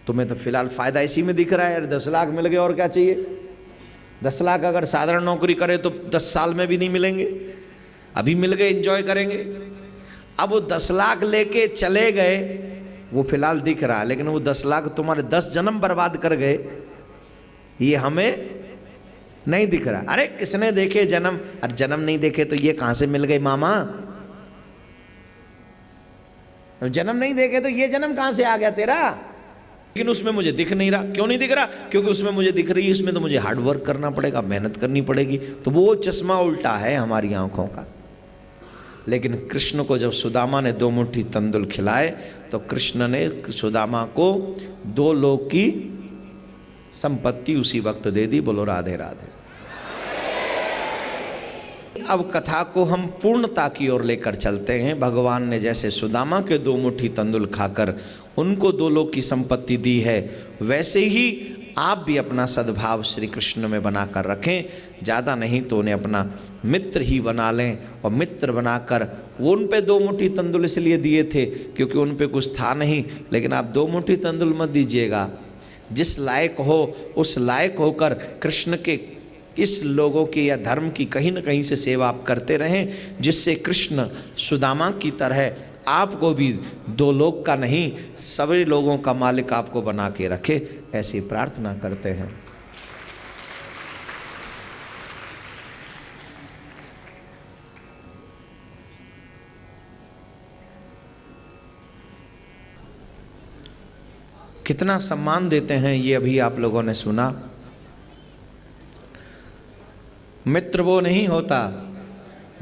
तुम्हें तो फिलहाल फायदा इसी में दिख रहा है यार, 10 लाख मिल गए और क्या चाहिए। 10 लाख अगर साधारण नौकरी करे तो 10 साल में भी नहीं मिलेंगे, अभी मिल गए एंजॉय करेंगे। अब वो 10 लाख लेके चले गए, वो फिलहाल दिख रहा है, लेकिन वो 10 लाख तुम्हारे 10 जन्म बर्बाद कर गए, ये हमें नहीं दिख रहा। अरे किसने देखे जन्म? अरे जन्म नहीं देखे तो ये कहां से मिल गए मामा? जन्म नहीं देखे तो ये जन्म कहां से आ गया तेरा? लेकिन उसमें मुझे दिख नहीं रहा। क्यों नहीं दिख रहा? क्योंकि उसमें मुझे दिख रही है, इसमें तो मुझे हार्ड वर्क करना पड़ेगा, मेहनत करनी पड़ेगी। तो वो चश्मा उल्टा है हमारी आंखों का। लेकिन कृष्ण को जब सुदामा ने 2 मुट्ठी तंदुल खिलाए तो कृष्ण ने सुदामा को 2 लोक की संपत्ति उसी वक्त दे दी। बोलो राधे राधे। अब कथा को हम पूर्णता की ओर लेकर चलते हैं। भगवान ने जैसे सुदामा के 2 मुट्ठी तंदुल खाकर उनको 2 लोक की संपत्ति दी है, वैसे ही आप भी अपना सद्भाव श्री कृष्ण में बनाकर रखें। ज़्यादा नहीं तो उन्हें अपना मित्र ही बना लें, और मित्र बनाकर वो उन पे 2 मुट्ठी तंदुल इसलिए दिए थे क्योंकि उन पे कुछ था नहीं। लेकिन आप 2 मुट्ठी तंदुल मत दीजिएगा, जिस लायक हो उस लायक होकर कृष्ण के इस लोगों की या धर्म की कहीं न कहीं से सेवा आप करते रहें, जिससे कृष्ण सुदामा की तरह आपको भी 2 लोक का नहीं सभी लोगों का मालिक आपको बना के रखे, ऐसी प्रार्थना करते हैं। कितना सम्मान देते हैं ये अभी आप लोगों ने सुना। मित्र वो नहीं होता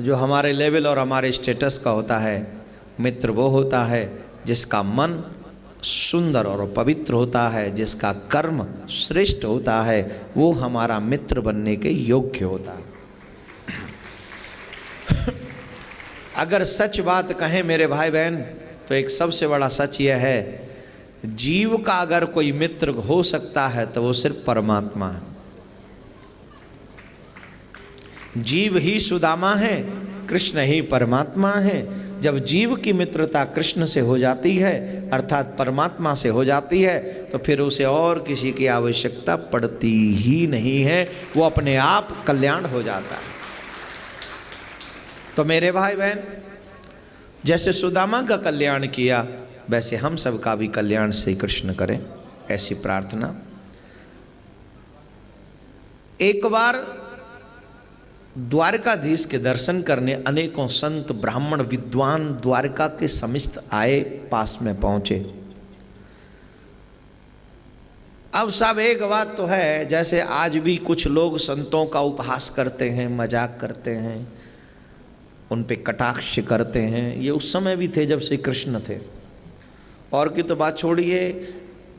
जो हमारे लेवल और हमारे स्टेटस का होता है। मित्र वो होता है जिसका मन सुंदर और पवित्र होता है, जिसका कर्म श्रेष्ठ होता है, वो हमारा मित्र बनने के योग्य होता है। अगर सच बात कहें मेरे भाई बहन, तो एक सबसे बड़ा सच यह है, जीव का अगर कोई मित्र हो सकता है तो वो सिर्फ परमात्मा है। जीव ही सुदामा है, कृष्ण ही परमात्मा है। जब जीव की मित्रता कृष्ण से हो जाती है अर्थात परमात्मा से हो जाती है, तो फिर उसे और किसी की आवश्यकता पड़ती ही नहीं है, वो अपने आप कल्याण हो जाता है। तो मेरे भाई बहन, जैसे सुदामा का कल्याण किया वैसे हम सब का भी कल्याण श्री कृष्ण करें, ऐसी प्रार्थना। एक बार द्वारकाधीश के दर्शन करने अनेकों संत ब्राह्मण विद्वान द्वारका के समिस्त आए, पास में पहुंचे। अब सब एक बात तो है, जैसे आज भी कुछ लोग संतों का उपहास करते हैं, मजाक करते हैं, उन पे कटाक्ष करते हैं, ये उस समय भी थे जब श्री कृष्ण थे। और की तो बात छोड़िए,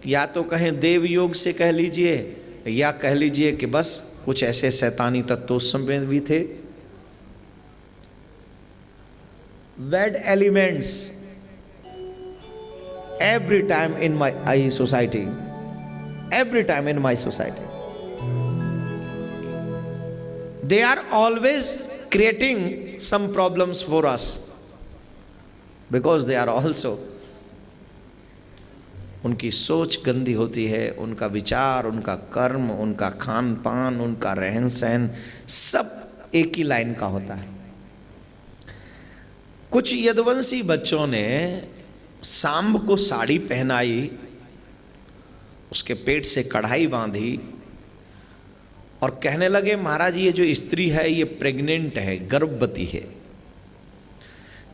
या तो कहें देव योग से कह लीजिए, या कह लीजिए कि बस कुछ ऐसे शैतानी तत्व उस समय भी थे। Bad elements every time in my society, every time in my society, they are always creating some problems for us, because they are also, उनकी सोच गंदी होती है, उनका विचार, उनका कर्म, उनका खान पान, उनका रहन सहन सब एक ही लाइन का होता है। कुछ यदुवंशी बच्चों ने सांब को साड़ी पहनाई, उसके पेट से कढ़ाई बांधी और कहने लगे महाराज ये जो स्त्री है ये प्रेग्नेंट है, गर्भवती है,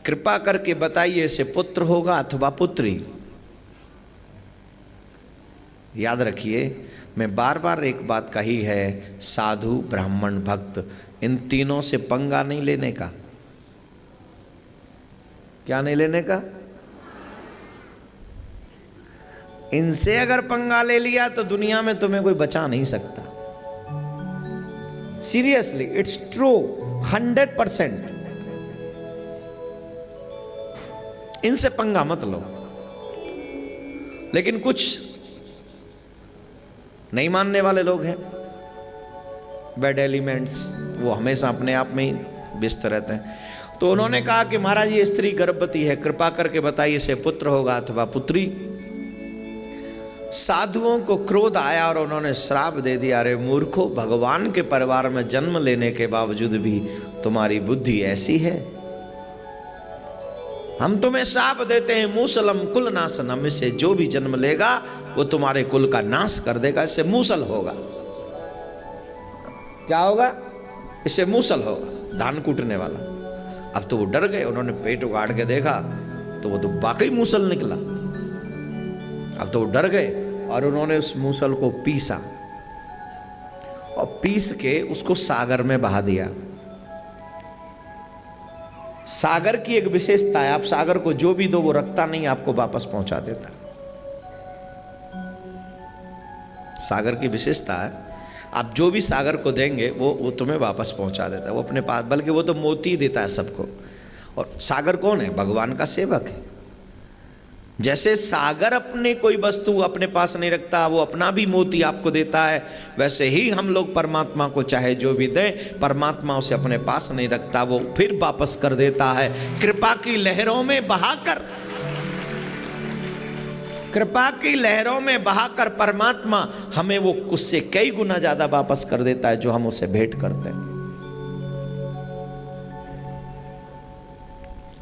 कृपा करके बताइए इसे पुत्र होगा अथवा पुत्री। याद रखिए, मैं बार बार एक बात कही है, साधु ब्राह्मण भक्त इन तीनों से पंगा नहीं लेने का। क्या नहीं लेने का? इनसे अगर पंगा ले लिया तो दुनिया में तुम्हें कोई बचा नहीं सकता। Seriously, it's true, 100%। इनसे पंगा मत लो। लेकिन कुछ नहीं मानने वाले लोग हैं, बैड एलिमेंट्स, वो हमेशा अपने आप में ही व्यस्त रहते हैं। तो उन्होंने कहा कि महाराज ये स्त्री गर्भवती है, कृपा करके बताइए इसे पुत्र होगा अथवा पुत्री। साधुओं को क्रोध आया और उन्होंने श्राप दे दिया, अरे मूर्खो, भगवान के परिवार में जन्म लेने के बावजूद भी तुम्हारी बुद्धि ऐसी है। हम तुम्हें शाप देते हैं, मूसलम कुल नाशनम, इससे जो भी जन्म लेगा वो तुम्हारे कुल का नाश कर देगा, इससे मूसल होगा। क्या होगा? इससे मूसल होगा, धान कूटने वाला। अब तो वो डर गए, उन्होंने पेट उगाड़ के देखा तो वो तो वाकई मूसल निकला। अब तो वो डर गए और उन्होंने उस मूसल को पीसा और पीस के उसको सागर में बहा दिया। सागर की एक विशेषता है, आप सागर को जो भी दो वो रखता नहीं, आपको वापस पहुंचा देता। सागर की विशेषता है, आप जो भी सागर को देंगे वो तुम्हें वापस पहुंचा देता है, वो अपने पास, बल्कि वो तो मोती देता है सबको। और सागर कौन है? भगवान का सेवक है। जैसे सागर अपने कोई वस्तु अपने पास नहीं रखता, वो अपना भी मोती आपको देता है, वैसे ही हम लोग परमात्मा को चाहे जो भी दें, परमात्मा उसे अपने पास नहीं रखता, वो फिर वापस कर देता है। कृपा की लहरों में बहाकर, कृपा की लहरों में बहाकर परमात्मा हमें वो उससे कई गुना ज्यादा वापस कर देता है जो हम उसे भेंट करते हैं।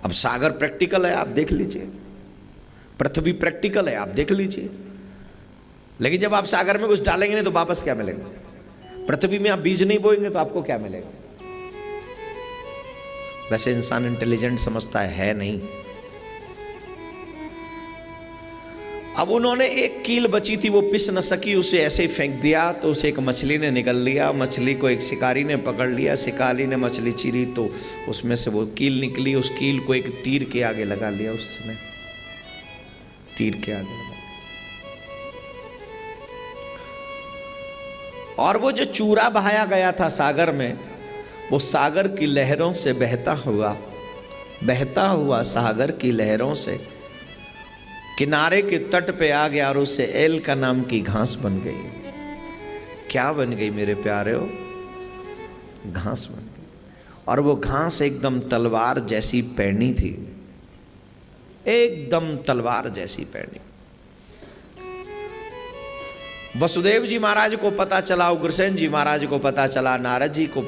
अब सागर प्रैक्टिकल है, आप देख लीजिए, पृथ्वी प्रैक्टिकल है, आप देख लीजिए। लेकिन जब आप सागर में कुछ डालेंगे नहीं तो वापस क्या मिलेगा? पृथ्वी में आप बीज नहीं बोएंगे तो आपको क्या मिलेगा? वैसे इंसान इंटेलिजेंट समझता है नहीं। अब उन्होंने एक कील बची थी, वो पिस न सकी, उसे ऐसे ही फेंक दिया तो उसे एक मछली ने निगल लिया। मछली को एक शिकारी ने पकड़ लिया, शिकारी ने मछली चीरी तो उसमें से वो कील निकली। उस कील को एक तीर के आगे लगा लिया, उसने तीर के आगे लगा। और वो जो चूरा बहाया गया था सागर में, वो सागर की लहरों से बहता हुआ सागर की लहरों से किनारे के तट पे आ गया और उससे एल का नाम की घास बन गई। क्या बन गई मेरे प्यारे हो? घास बन गई। और वो घास एकदम तलवार जैसी पैनी थी, एकदम तलवार जैसी पैनी। वसुदेव जी महाराज को पता चला, उग्रसेन जी महाराज को पता चला, नारद जी को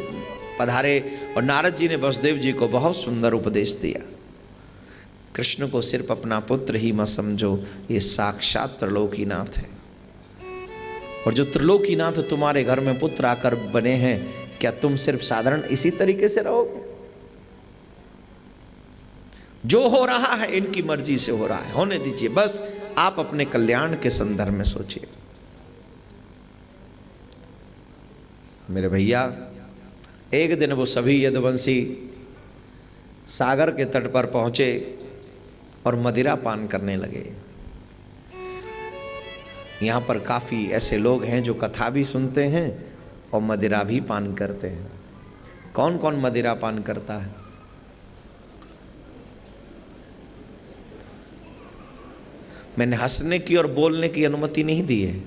पधारे और नारद जी ने वसुदेव जी को बहुत सुंदर उपदेश दिया। कृष्ण को सिर्फ अपना पुत्र ही मत समझो, ये साक्षात त्रिलोकीनाथ है। और जो त्रिलोकीनाथ तुम्हारे घर में पुत्र आकर बने हैं, क्या तुम सिर्फ साधारण इसी तरीके से रहोगे? जो हो रहा है इनकी मर्जी से हो रहा है, होने दीजिए। बस आप अपने कल्याण के संदर्भ में सोचिए। मेरे भैया, एक दिन वो सभी यदुवंशी सागर के तट पर पहुंचे और मदिरा पान करने लगे। यहाँ पर काफ़ी ऐसे लोग हैं जो कथा भी सुनते हैं और मदिरा भी पान करते हैं। कौन कौन मदिरा पान करता है? मैंने हंसने की और बोलने की अनुमति नहीं दी है।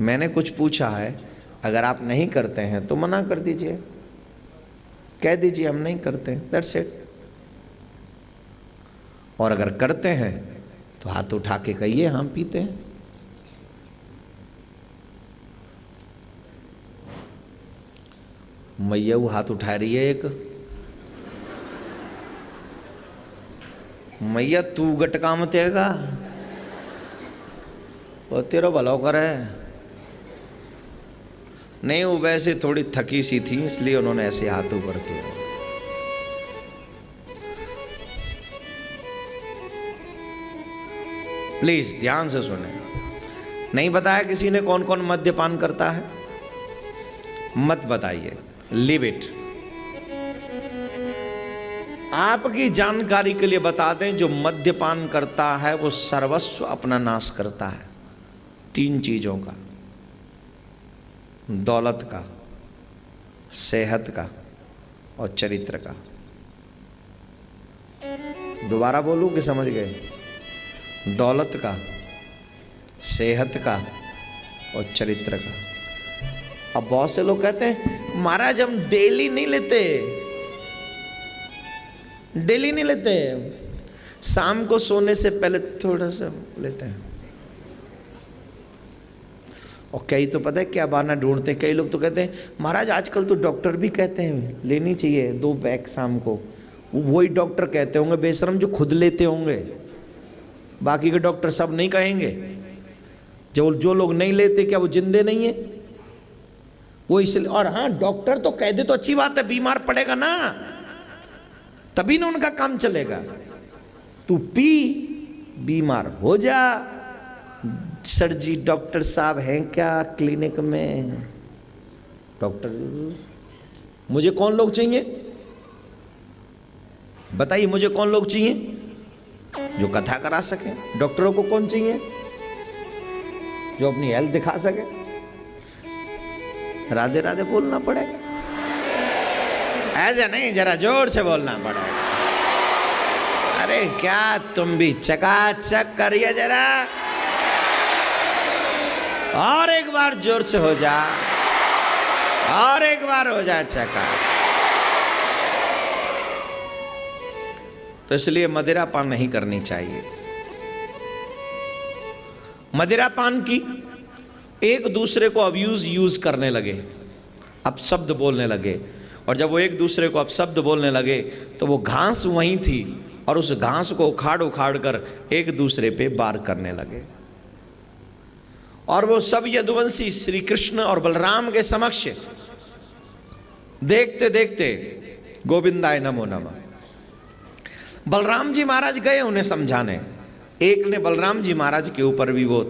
मैंने कुछ पूछा है, अगर आप नहीं करते हैं तो मना कर दीजिए, कह दीजिए हम नहीं करते, दैट्स इट। और अगर करते हैं तो हाथ उठा के कहिए हम पीते हैं। मैया वो हाथ उठा रही है एक। मैया तू गटका मत तेगा और तेरा भला करे। नहीं, वो वैसे थोड़ी थकी सी थी इसलिए उन्होंने ऐसे हाथ ऊपर किया। प्लीज ध्यान से सुने। नहीं बताया किसी ने कौन कौन मद्यपान करता है? मत बताइए, लीव इट। आपकी जानकारी के लिए बता दें, जो मद्यपान करता है वो सर्वस्व अपना नाश करता है। 3 चीजों का, दौलत का, सेहत का और चरित्र का। दोबारा बोलूं कि समझ गए? दौलत का, सेहत का और चरित्र का। अब बहुत से लोग कहते हैं महाराज हम डेली नहीं लेते, डेली नहीं लेते, शाम को सोने से पहले थोड़ा सा लेते हैं। और कई तो पता है क्या बहाना ढूंढते हैं, कई लोग तो कहते हैं महाराज आजकल तो डॉक्टर भी कहते हैं लेनी चाहिए 2 पैक शाम को। वही डॉक्टर कहते होंगे बेशरम जो खुद लेते होंगे, बाकी के डॉक्टर सब नहीं कहेंगे। जो लोग नहीं लेते क्या वो जिंदे नहीं है? वो इसलिए। और हाँ, डॉक्टर तो कह दे तो अच्छी बात है, बीमार पड़ेगा ना, तभी ना उनका काम चलेगा। तू पी, बीमार हो जा। सर जी डॉक्टर साहब हैं क्या क्लिनिक में? डॉक्टर, मुझे कौन लोग चाहिए बताइए? मुझे कौन लोग चाहिए जो कथा करा सके? डॉक्टरों को कौन चाहिए जो अपनी हेल्थ दिखा सके? राधे राधे बोलना पड़ेगा, ऐसा नहीं, जरा जोर से बोलना पड़ेगा। अरे क्या तुम भी चकाचक करिए जरा, और एक बार जोर से हो जा, और एक बार हो जा चका। तो इसलिए मदिरा पान नहीं करनी चाहिए। मदिरा पान की एक दूसरे को अब्यूज यूज करने लगे, अब शब्द बोलने लगे। और जब वो एक दूसरे को अब शब्द बोलने लगे तो वो घास वहीं थी और उस घास को उखाड़ उखाड़ कर एक दूसरे पे वार करने लगे। और वो सब यदुवंशी श्री कृष्ण और बलराम के समक्ष देखते देखते गोविंदाय नमो नमः। बलराम जी महाराज गए उन्हें समझाने। एक ने बलराम जी महाराज के ऊपर भी वो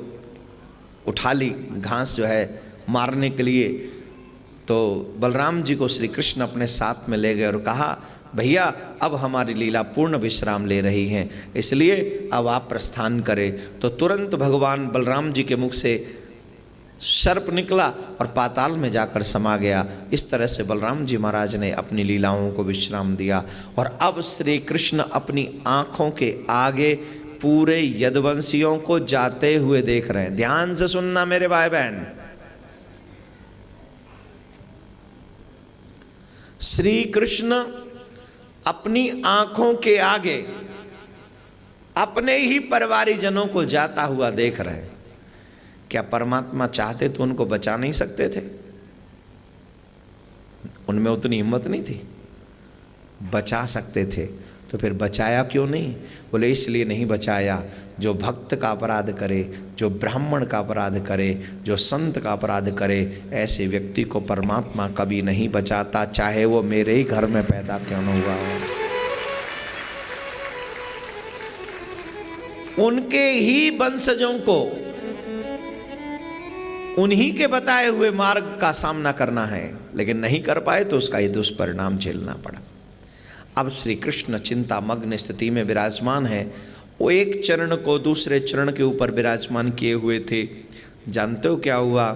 उठा ली घास जो है मारने के लिए। तो बलराम जी को श्री कृष्ण अपने साथ में ले गए और कहा भैया अब हमारी लीला पूर्ण विश्राम ले रही हैं, इसलिए अब आप प्रस्थान करें। तो तुरंत भगवान बलराम जी के मुख से सर्प निकला और पाताल में जाकर समा गया। इस तरह से बलराम जी महाराज ने अपनी लीलाओं को विश्राम दिया। और अब श्री कृष्ण अपनी आंखों के आगे पूरे यदुवंशियों को जाते हुए देख रहे हैं। ध्यान से सुनना मेरे भाई बहन, श्री कृष्ण अपनी आंखों के आगे अपने ही परिवारीजनों को जाता हुआ देख रहे हैं। क्या परमात्मा चाहते तो उनको बचा नहीं सकते थे? उनमें उतनी हिम्मत नहीं थी। बचा सकते थे, तो फिर बचाया क्यों नहीं? बोले इसलिए नहीं बचाया, जो भक्त का अपराध करे, जो ब्राह्मण का अपराध करे, जो संत का अपराध करे, ऐसे व्यक्ति को परमात्मा कभी नहीं बचाता, चाहे वो मेरे ही घर में पैदा क्यों न हुआ हो। उनके ही वंशजों को उन्हीं के बताए हुए मार्ग का सामना करना है, लेकिन नहीं कर पाए तो उसका ये दुष्परिणाम झेलना पड़ा। अब श्री कृष्ण चिंता मग्न स्थिति में विराजमान है। वो एक चरण को दूसरे चरण के ऊपर विराजमान किए हुए थे। जानते हो क्या हुआ?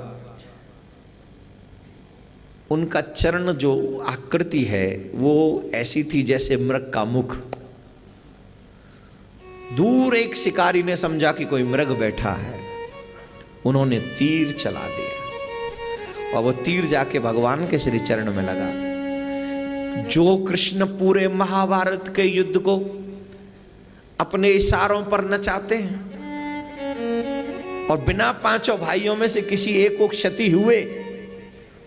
उनका चरण जो आकृति है वो ऐसी थी जैसे मृग का मुख। दूर एक शिकारी ने समझा कि कोई मृग बैठा है, उन्होंने तीर चला दिया और वो तीर जाके भगवान के श्री चरण में लगा। जो कृष्ण पूरे महाभारत के युद्ध को अपने इशारों पर नचाते हैं और बिना पांचों भाइयों में से किसी एक को क्षति हुए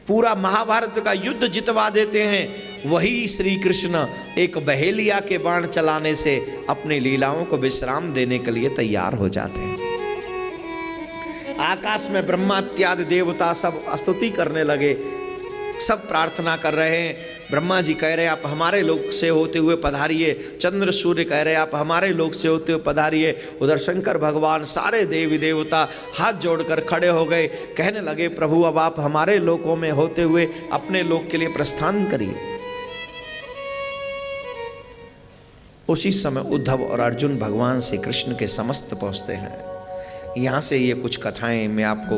पूरा महाभारत का युद्ध जितवा देते हैं, वही श्री कृष्ण एक बहेलिया के बाण चलाने से अपनी लीलाओं को विश्राम देने के लिए तैयार हो जाते हैं। आकाश में ब्रह्मा इत्यादि देवता सब स्तुति करने लगे, सब प्रार्थना कर रहे हैं। ब्रह्मा जी कह रहे आप हमारे लोक से होते हुए पधारिए, चंद्र सूर्य कह रहे आप हमारे लोक से होते हुए पधारिए। उधर शंकर भगवान सारे देवी देवता हाथ जोड़कर खड़े हो गए, कहने लगे प्रभु अब आप हमारे लोकों में होते हुए अपने लोक के लिए प्रस्थान करिए। उसी समय उद्धव और अर्जुन भगवान श्री कृष्ण के समस्त पहुंचते हैं। यहां से ये कुछ कथाएं मैं आपको,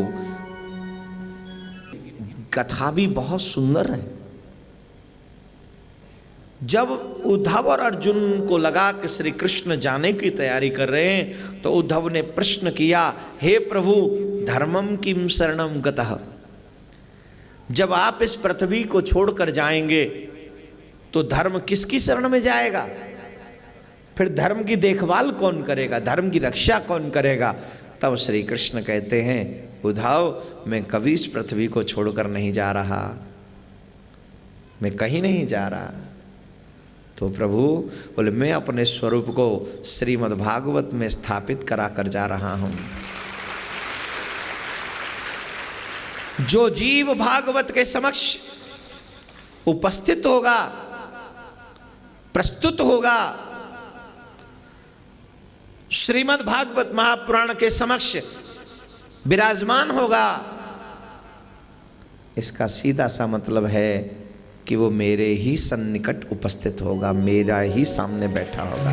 कथा भी बहुत सुंदर है। जब उद्धव और अर्जुन को लगा कि श्री कृष्ण जाने की तैयारी कर रहे हैं, तो उद्धव ने प्रश्न किया, हे प्रभु धर्मम किम शरणम गतः, जब आप इस पृथ्वी को छोड़कर जाएंगे तो धर्म किसकी शरण में जाएगा? फिर धर्म की देखभाल कौन करेगा, धर्म की रक्षा कौन करेगा? तब श्री कृष्ण कहते हैं उद्धव मैं कभी इस पृथ्वी को छोड़कर नहीं जा रहा, मैं कहीं नहीं जा रहा। तो प्रभु बोले मैं अपने स्वरूप को श्रीमद् भागवत में स्थापित करा कर जा रहा हूं। जो जीव भागवत के समक्ष उपस्थित होगा, प्रस्तुत होगा, श्रीमद् भागवत महापुराण के समक्ष विराजमान होगा, इसका सीधा सा मतलब है कि वो मेरे ही सन्निकट उपस्थित होगा, मेरा ही सामने बैठा होगा।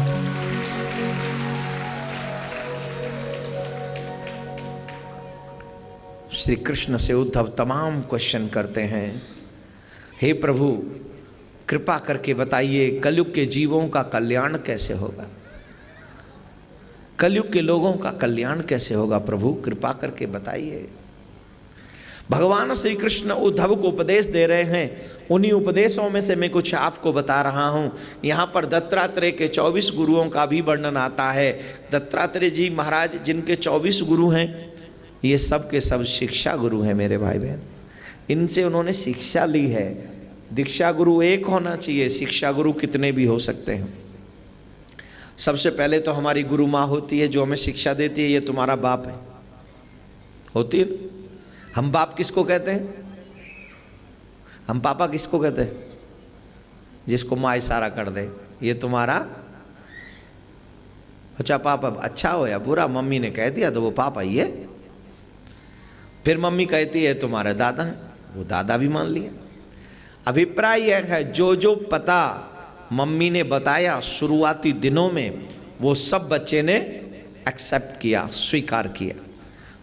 श्री कृष्ण से उद्धव तमाम क्वेश्चन करते हैं, हे प्रभु कृपा करके बताइए कलयुग के जीवों का कल्याण कैसे होगा, कलयुग के लोगों का कल्याण कैसे होगा, प्रभु कृपा करके बताइए। भगवान श्री कृष्ण उद्धव को उपदेश दे रहे हैं। उन्हीं उपदेशों में से मैं कुछ आपको बता रहा हूँ। यहाँ पर दत्तात्रेय के 24 गुरुओं का भी वर्णन आता है। दत्तात्रेय जी महाराज जिनके 24 गुरु हैं, ये सब के सब शिक्षा गुरु हैं मेरे भाई बहन। इनसे उन्होंने शिक्षा ली है। दीक्षा गुरु एक होना चाहिए, शिक्षा गुरु कितने भी हो सकते हैं। सबसे पहले तो हमारी गुरु माँ होती है जो हमें शिक्षा देती है, ये तुम्हारा बाप है, होती है। हम बाप किसको कहते हैं? हम पापा किसको कहते हैं? जिसको माँ इशारा कर दे, ये तुम्हारा अच्छा पापा, अच्छा हो या बुरा, मम्मी ने कह दिया तो वो पापा ही है। फिर मम्मी कहती है तुम्हारे दादा हैं, वो दादा भी मान लिया। अभिप्राय यह है जो जो पता मम्मी ने बताया शुरुआती दिनों में, वो सब बच्चे ने एक्सेप्ट किया, स्वीकार किया।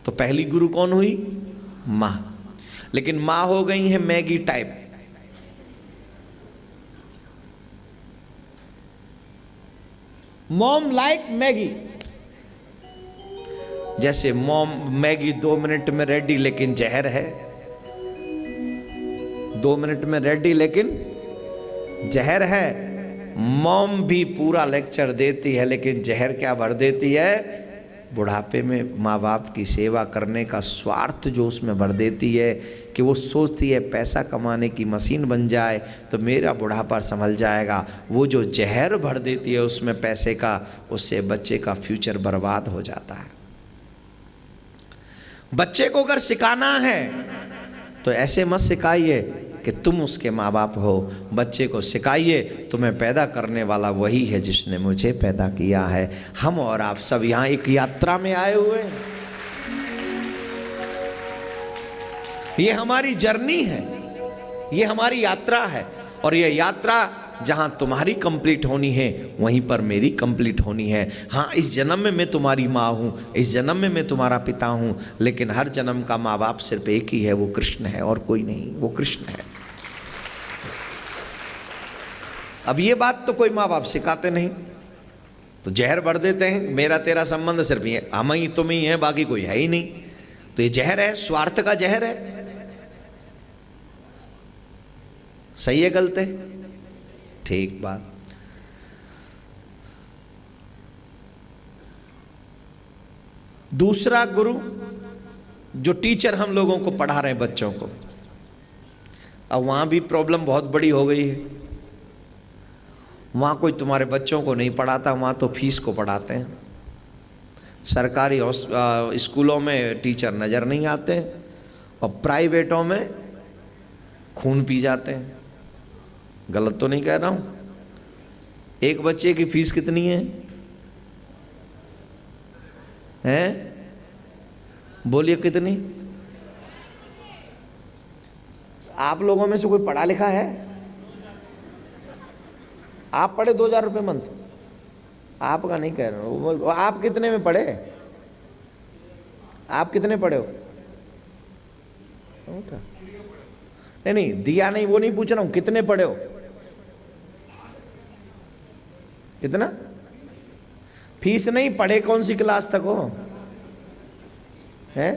तो पहली गुरु कौन हुई? माँ। लेकिन माँ हो गई है Maggi type. Mom like Maggi, जैसे मॉम मैगी 2 मिनट में रेडी लेकिन जहर है, 2 मिनट में रेडी लेकिन जहर है। मॉम भी पूरा लेक्चर देती है लेकिन जहर क्या भर देती है? बुढ़ापे में माँ बाप की सेवा करने का स्वार्थ जो उसमें भर देती है कि वो सोचती है पैसा कमाने की मशीन बन जाए तो मेरा बुढ़ापा संभल जाएगा। वो जो जहर भर देती है उसमें पैसे का, उससे बच्चे का फ्यूचर बर्बाद हो जाता है। बच्चे को अगर सिखाना है तो ऐसे मत सिखाइए कि तुम उसके माँ बाप हो। बच्चे को सिखाइए तुम्हें पैदा करने वाला वही है जिसने मुझे पैदा किया है। हम और आप सब यहाँ एक यात्रा में आए हुए हैं। ये हमारी जर्नी है, ये हमारी यात्रा है। और ये यात्रा जहाँ तुम्हारी कंप्लीट होनी है वहीं पर मेरी कंप्लीट होनी है। हाँ, इस जन्म में मैं तुम्हारी माँ हूँ, इस जन्म में मैं तुम्हारा पिता हूँ, लेकिन हर जन्म का माँ बाप सिर्फ एक ही है, वो कृष्ण है और कोई नहीं, वो कृष्ण है। अब ये बात तो कोई माँ बाप सिखाते नहीं, तो जहर भर देते हैं, मेरा तेरा संबंध सिर्फ ये हम ही तुम ही है, बाकी कोई है ही नहीं। तो ये जहर है, स्वार्थ का जहर है। सही है गलत है? ठीक बात। दूसरा गुरु जो टीचर हम लोगों को पढ़ा रहे हैं बच्चों को, अब वहां भी प्रॉब्लम बहुत बड़ी हो गई है। वहां कोई तुम्हारे बच्चों को नहीं पढ़ाता, वहां तो फीस को पढ़ाते हैं। सरकारी स्कूलों में टीचर नजर नहीं आते और प्राइवेटों में खून पी जाते हैं। गलत तो नहीं कह रहा हूं? एक बच्चे की फीस कितनी है? हैं? बोलिए कितनी? आप लोगों में से कोई पढ़ा लिखा है? आप पढ़े 2000 रुपये मंथ? आपका नहीं कह रहा हूं, आप कितने में पढ़े? आप कितने पढ़े हो? नहीं नहीं, दिया नहीं, वो नहीं पूछ रहा हूं, कितने पढ़े हो? कितना? फीस नहीं, पढ़े कौन सी क्लास तक हो? है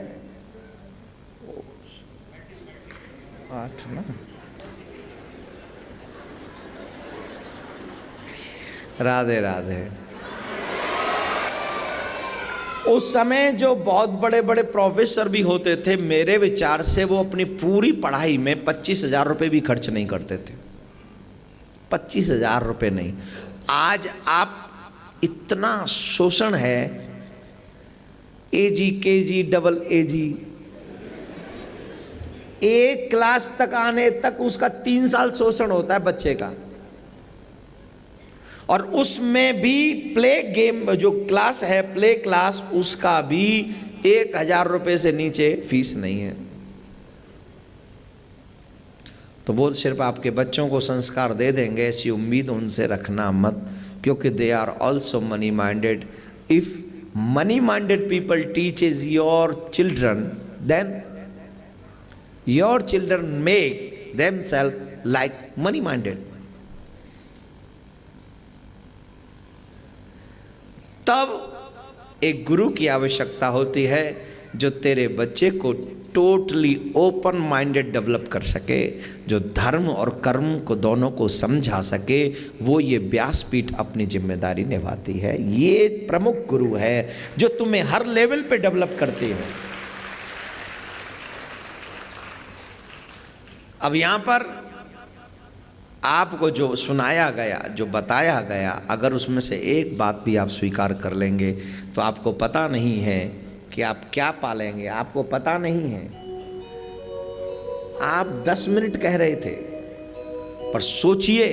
8 ना? राधे राधे। उस समय जो बहुत बड़े बड़े प्रोफेसर भी होते थे, मेरे विचार से वो अपनी पूरी पढ़ाई में 25,000 रुपये भी खर्च नहीं करते थे। 25,000 रुपये नहीं। आज आप इतना शोषण है, AG KG डबल AG, एक क्लास तक आने तक उसका 3 साल शोषण होता है बच्चे का। और उसमें भी प्ले गेम जो क्लास है, प्ले क्लास, उसका भी 1,000 रुपये से नीचे फीस नहीं है। तो वो सिर्फ आपके बच्चों को संस्कार दे देंगे, ऐसी उम्मीद उनसे रखना मत, क्योंकि they are also money minded. If money minded people teaches your children, then your children make themselves like money minded. तब एक गुरु की आवश्यकता होती है जो तेरे बच्चे को टोटली ओपन माइंडेड डेवलप कर सके, जो धर्म और कर्म को दोनों को समझा सके। वो ये व्यासपीठ अपनी जिम्मेदारी निभाती है। ये प्रमुख गुरु है जो तुम्हें हर लेवल पे डेवलप करती है। अब यहां पर आपको जो सुनाया गया, जो बताया गया, अगर उसमें से एक बात भी आप स्वीकार कर लेंगे तो आपको पता नहीं है कि आप क्या पालेंगे। आपको पता नहीं है। आप 10 मिनट कह रहे थे, पर सोचिए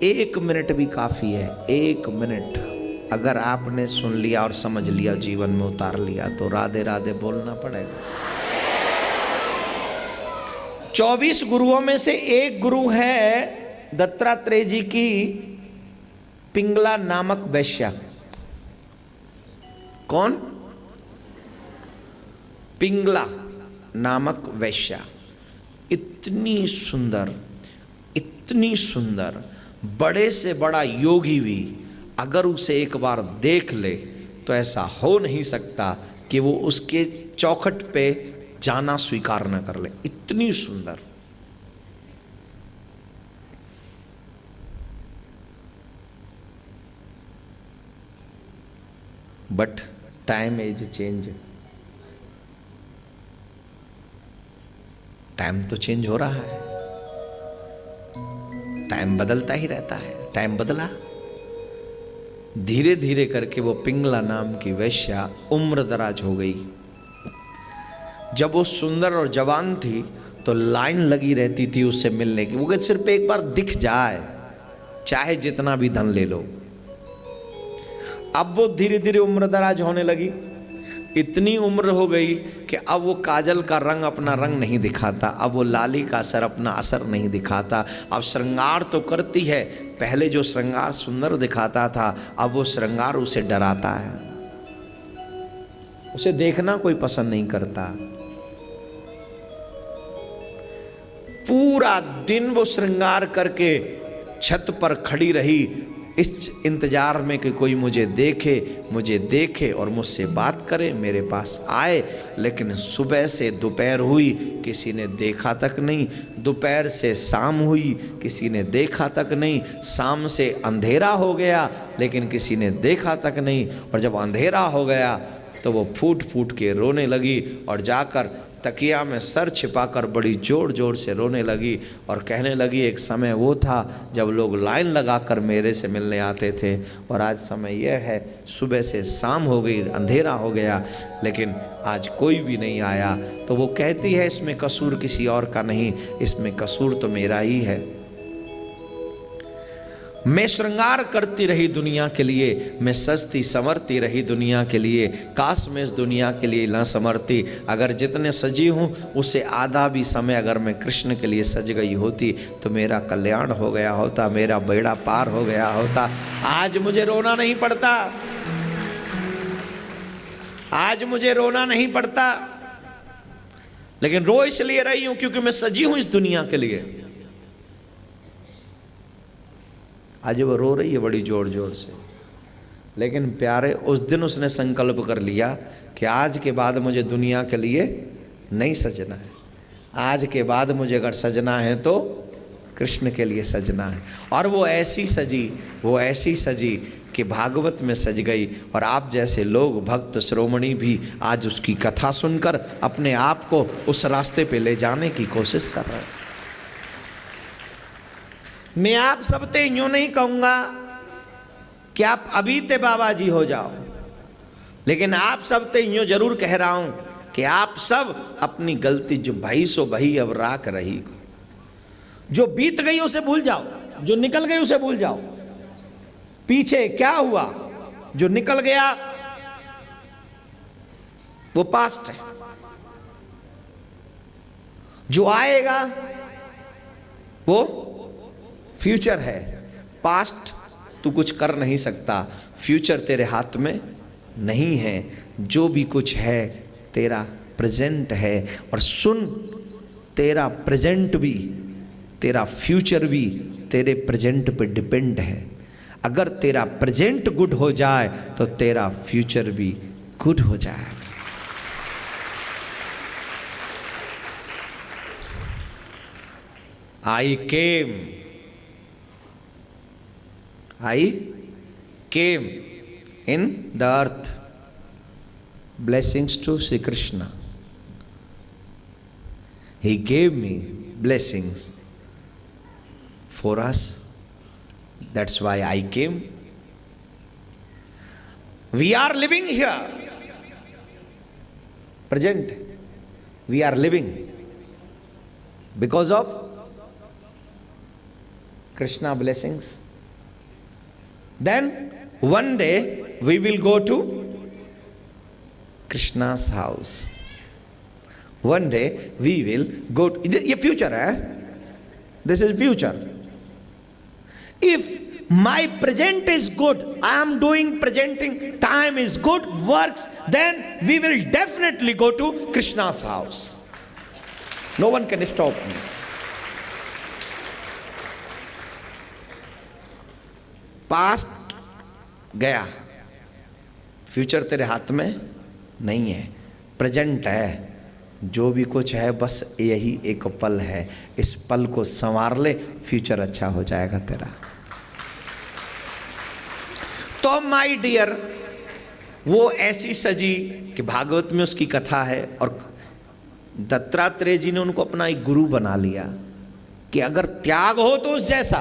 1 मिनट भी काफी है। 1 मिनट अगर आपने सुन लिया और समझ लिया, जीवन में उतार लिया, तो राधे राधे बोलना पड़ेगा। 24 गुरुओं में से एक गुरु है दत्तात्रेय जी की पिंगला नामक वैश्या। कौन? पिंगला नामक वैश्या। इतनी सुंदर, इतनी सुंदर, बड़े से बड़ा योगी भी अगर उसे एक बार देख ले तो ऐसा हो नहीं सकता कि वो उसके चौखट पे जाना स्वीकार न कर ले। इतनी सुंदर। But time is change. Time तो चेंज हो रहा है, टाइम बदलता ही रहता है। टाइम बदला, धीरे धीरे करके वो पिंगला नाम की वैश्या उम्र दराज हो गई। जब वो सुंदर और जवान थी तो लाइन लगी रहती थी उससे मिलने की। वो सिर्फ एक बार दिख जाए, चाहे जितना भी धन ले लो। अब वो धीरे धीरे उम्र दराज होने लगी, इतनी उम्र हो गई कि अब वो काजल का रंग अपना रंग नहीं दिखाता, अब वो लाली का असर अपना असर नहीं दिखाता। अब श्रृंगार तो करती है, पहले जो श्रृंगार सुंदर दिखाता था अब वो श्रृंगार उसे डराता है, उसे देखना कोई पसंद नहीं करता। पूरा दिन वो श्रृंगार करके छत पर खड़ी रही इस इंतजार में कि कोई मुझे देखे और मुझसे बात करे, मेरे पास आए। लेकिन सुबह से दोपहर हुई, किसी ने देखा तक नहीं। दोपहर से शाम हुई, किसी ने देखा तक नहीं। शाम से अंधेरा हो गया, लेकिन किसी ने देखा तक नहीं। और जब अंधेरा हो गया तो वो फूट फूट के रोने लगी और जाकर तकिया में सर छिपाकर बड़ी जोर जोर से रोने लगी और कहने लगी, एक समय वो था जब लोग लाइन लगाकर मेरे से मिलने आते थे, और आज समय यह है सुबह से शाम हो गई, अंधेरा हो गया, लेकिन आज कोई भी नहीं आया। तो वो कहती है, इसमें कसूर किसी और का नहीं, इसमें कसूर तो मेरा ही है। मैं श्रृंगार करती रही दुनिया के लिए, मैं सजती संवरती रही दुनिया के लिए, काश मैं इस दुनिया के लिए ना संवरती। अगर जितने सजी हूँ उससे आधा भी समय अगर मैं कृष्ण के लिए सज गई होती तो मेरा कल्याण हो गया होता, मेरा बेड़ा पार हो गया होता। आज मुझे रोना नहीं पड़ता, आज मुझे रोना नहीं पड़ता, लेकिन रो इसलिए रही हूं क्योंकि मैं सजी हूं इस दुनिया के लिए। आज वो रो रही है बड़ी जोर जोर से, लेकिन प्यारे उस दिन उसने संकल्प कर लिया कि आज के बाद मुझे दुनिया के लिए नहीं सजना है, आज के बाद मुझे अगर सजना है तो कृष्ण के लिए सजना है। और वो ऐसी सजी कि भागवत में सज गई। और आप जैसे लोग भक्त श्रोमणी भी आज उसकी कथा सुनकर अपने आप को उस रास्ते पे ले जाने की कोशिश कर रहे हैं। मैं आप सबसे यूं नहीं कहूंगा कि आप अभी ते बाबा जी हो जाओ, लेकिन आप सबसे यूं जरूर कह रहा हूं कि आप सब अपनी गलती जो भई सो भई अब राख रही, जो बीत गई उसे भूल जाओ, जो निकल गई उसे भूल जाओ। पीछे क्या हुआ, जो निकल गया वो पास्ट है, जो आएगा वो फ्यूचर है। पास्ट तू कुछ कर नहीं सकता, फ्यूचर तेरे हाथ में नहीं है। जो भी कुछ है तेरा प्रेजेंट है। और सुन, तेरा प्रेजेंट भी तेरा फ्यूचर भी तेरे प्रेजेंट पे डिपेंड है। अगर तेरा प्रेजेंट गुड हो जाए तो तेरा फ्यूचर भी गुड हो जाएगा। I came in the earth. Blessings to Sri Krishna. He gave me blessings for us. That's why I came. We are living here. Present. We are living because of Krishna blessings. Then one day we will go to Krishna's house. One day we will go to, ये future है, this is future. If my present is good, I am doing presenting, time is good, works, then we will definitely go to Krishna's house. No one can stop me. Past गया, future तेरे हाथ में नहीं है, present है। जो भी कुछ है बस यही एक पल है, इस पल को संवार ले, फ्यूचर अच्छा हो जाएगा तेरा। तो माय डियर, वो ऐसी सजी कि भागवत में उसकी कथा है, और दत्तात्रेय जी ने उनको अपना एक गुरु बना लिया कि अगर त्याग हो तो उस जैसा।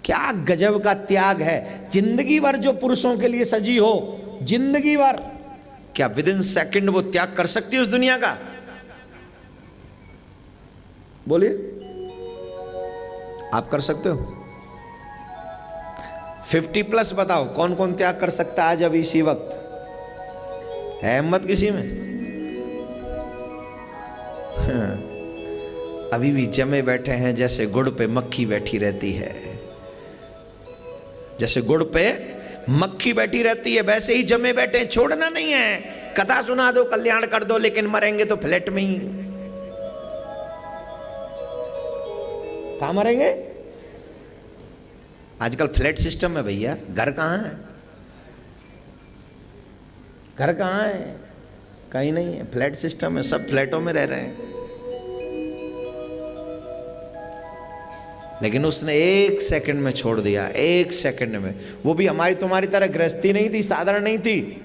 क्या गजब का त्याग है! जिंदगी भर जो पुरुषों के लिए सजी हो, जिंदगी भर, क्या विद इन सेकंड वो त्याग कर सकती है उस दुनिया का? बोलिए, आप कर सकते हो? 50+ बताओ कौन कौन त्याग कर सकता है आज अभी इसी वक्त? है हिम्मत किसी में? अभी भी जमे बैठे हैं जैसे गुड़ पे मक्खी बैठी रहती है। जैसे गुड़ पे मक्खी बैठी रहती है वैसे ही जमे बैठे, छोड़ना नहीं है। कथा सुना दो, कल्याण कर दो, लेकिन मरेंगे तो फ्लैट में ही। कहां मरेंगे? आजकल फ्लैट सिस्टम है भैया, घर कहां है? घर कहां है? कहीं नहीं है, फ्लैट सिस्टम है, सब फ्लैटों में रह रहे हैं। लेकिन उसने 1 सेकंड में छोड़ दिया, 1 सेकंड में। वो भी हमारी तुम्हारी तरह गृहस्थी नहीं थी, साधारण नहीं थी।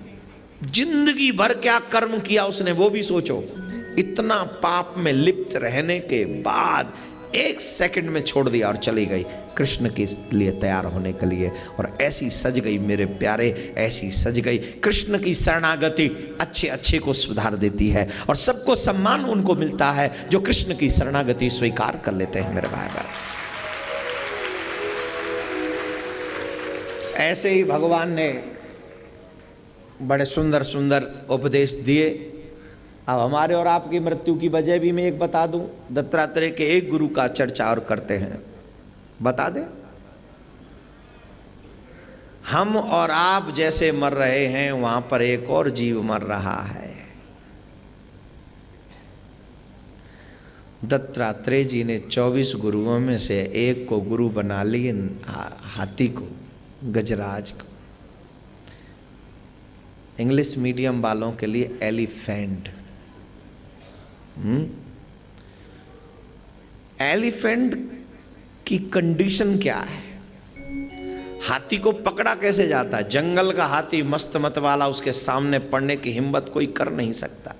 जिंदगी भर क्या कर्म किया उसने, वो भी सोचो। इतना पाप में लिप्त रहने के बाद 1 सेकंड में छोड़ दिया और चली गई कृष्ण के लिए तैयार होने के लिए। और ऐसी सज गई मेरे प्यारे, ऐसी सज गई। कृष्ण की शरणागति अच्छे अच्छे को सुधार देती है, और सबको सम्मान उनको मिलता है जो कृष्ण की शरणागति स्वीकार कर लेते हैं। मेरे भाई बहन, ऐसे ही भगवान ने बड़े सुंदर सुंदर उपदेश दिए। अब हमारे और आपकी मृत्यु की वजह भी मैं एक बता दूं। दत्तात्रेय के एक गुरु का चर्चा और करते हैं, बता दें। हम और आप जैसे मर रहे हैं, वहां पर एक और जीव मर रहा है। दत्तात्रेय जी ने 24 गुरुओं में से एक को गुरु बना लिए, हाथी को, गजराज को। इंग्लिश मीडियम वालों के लिए एलिफेंट। एलिफेंट की कंडीशन क्या है? हाथी को पकड़ा कैसे जाता है? जंगल का हाथी मस्त मत वाला, उसके सामने पड़ने की हिम्मत कोई कर नहीं सकता।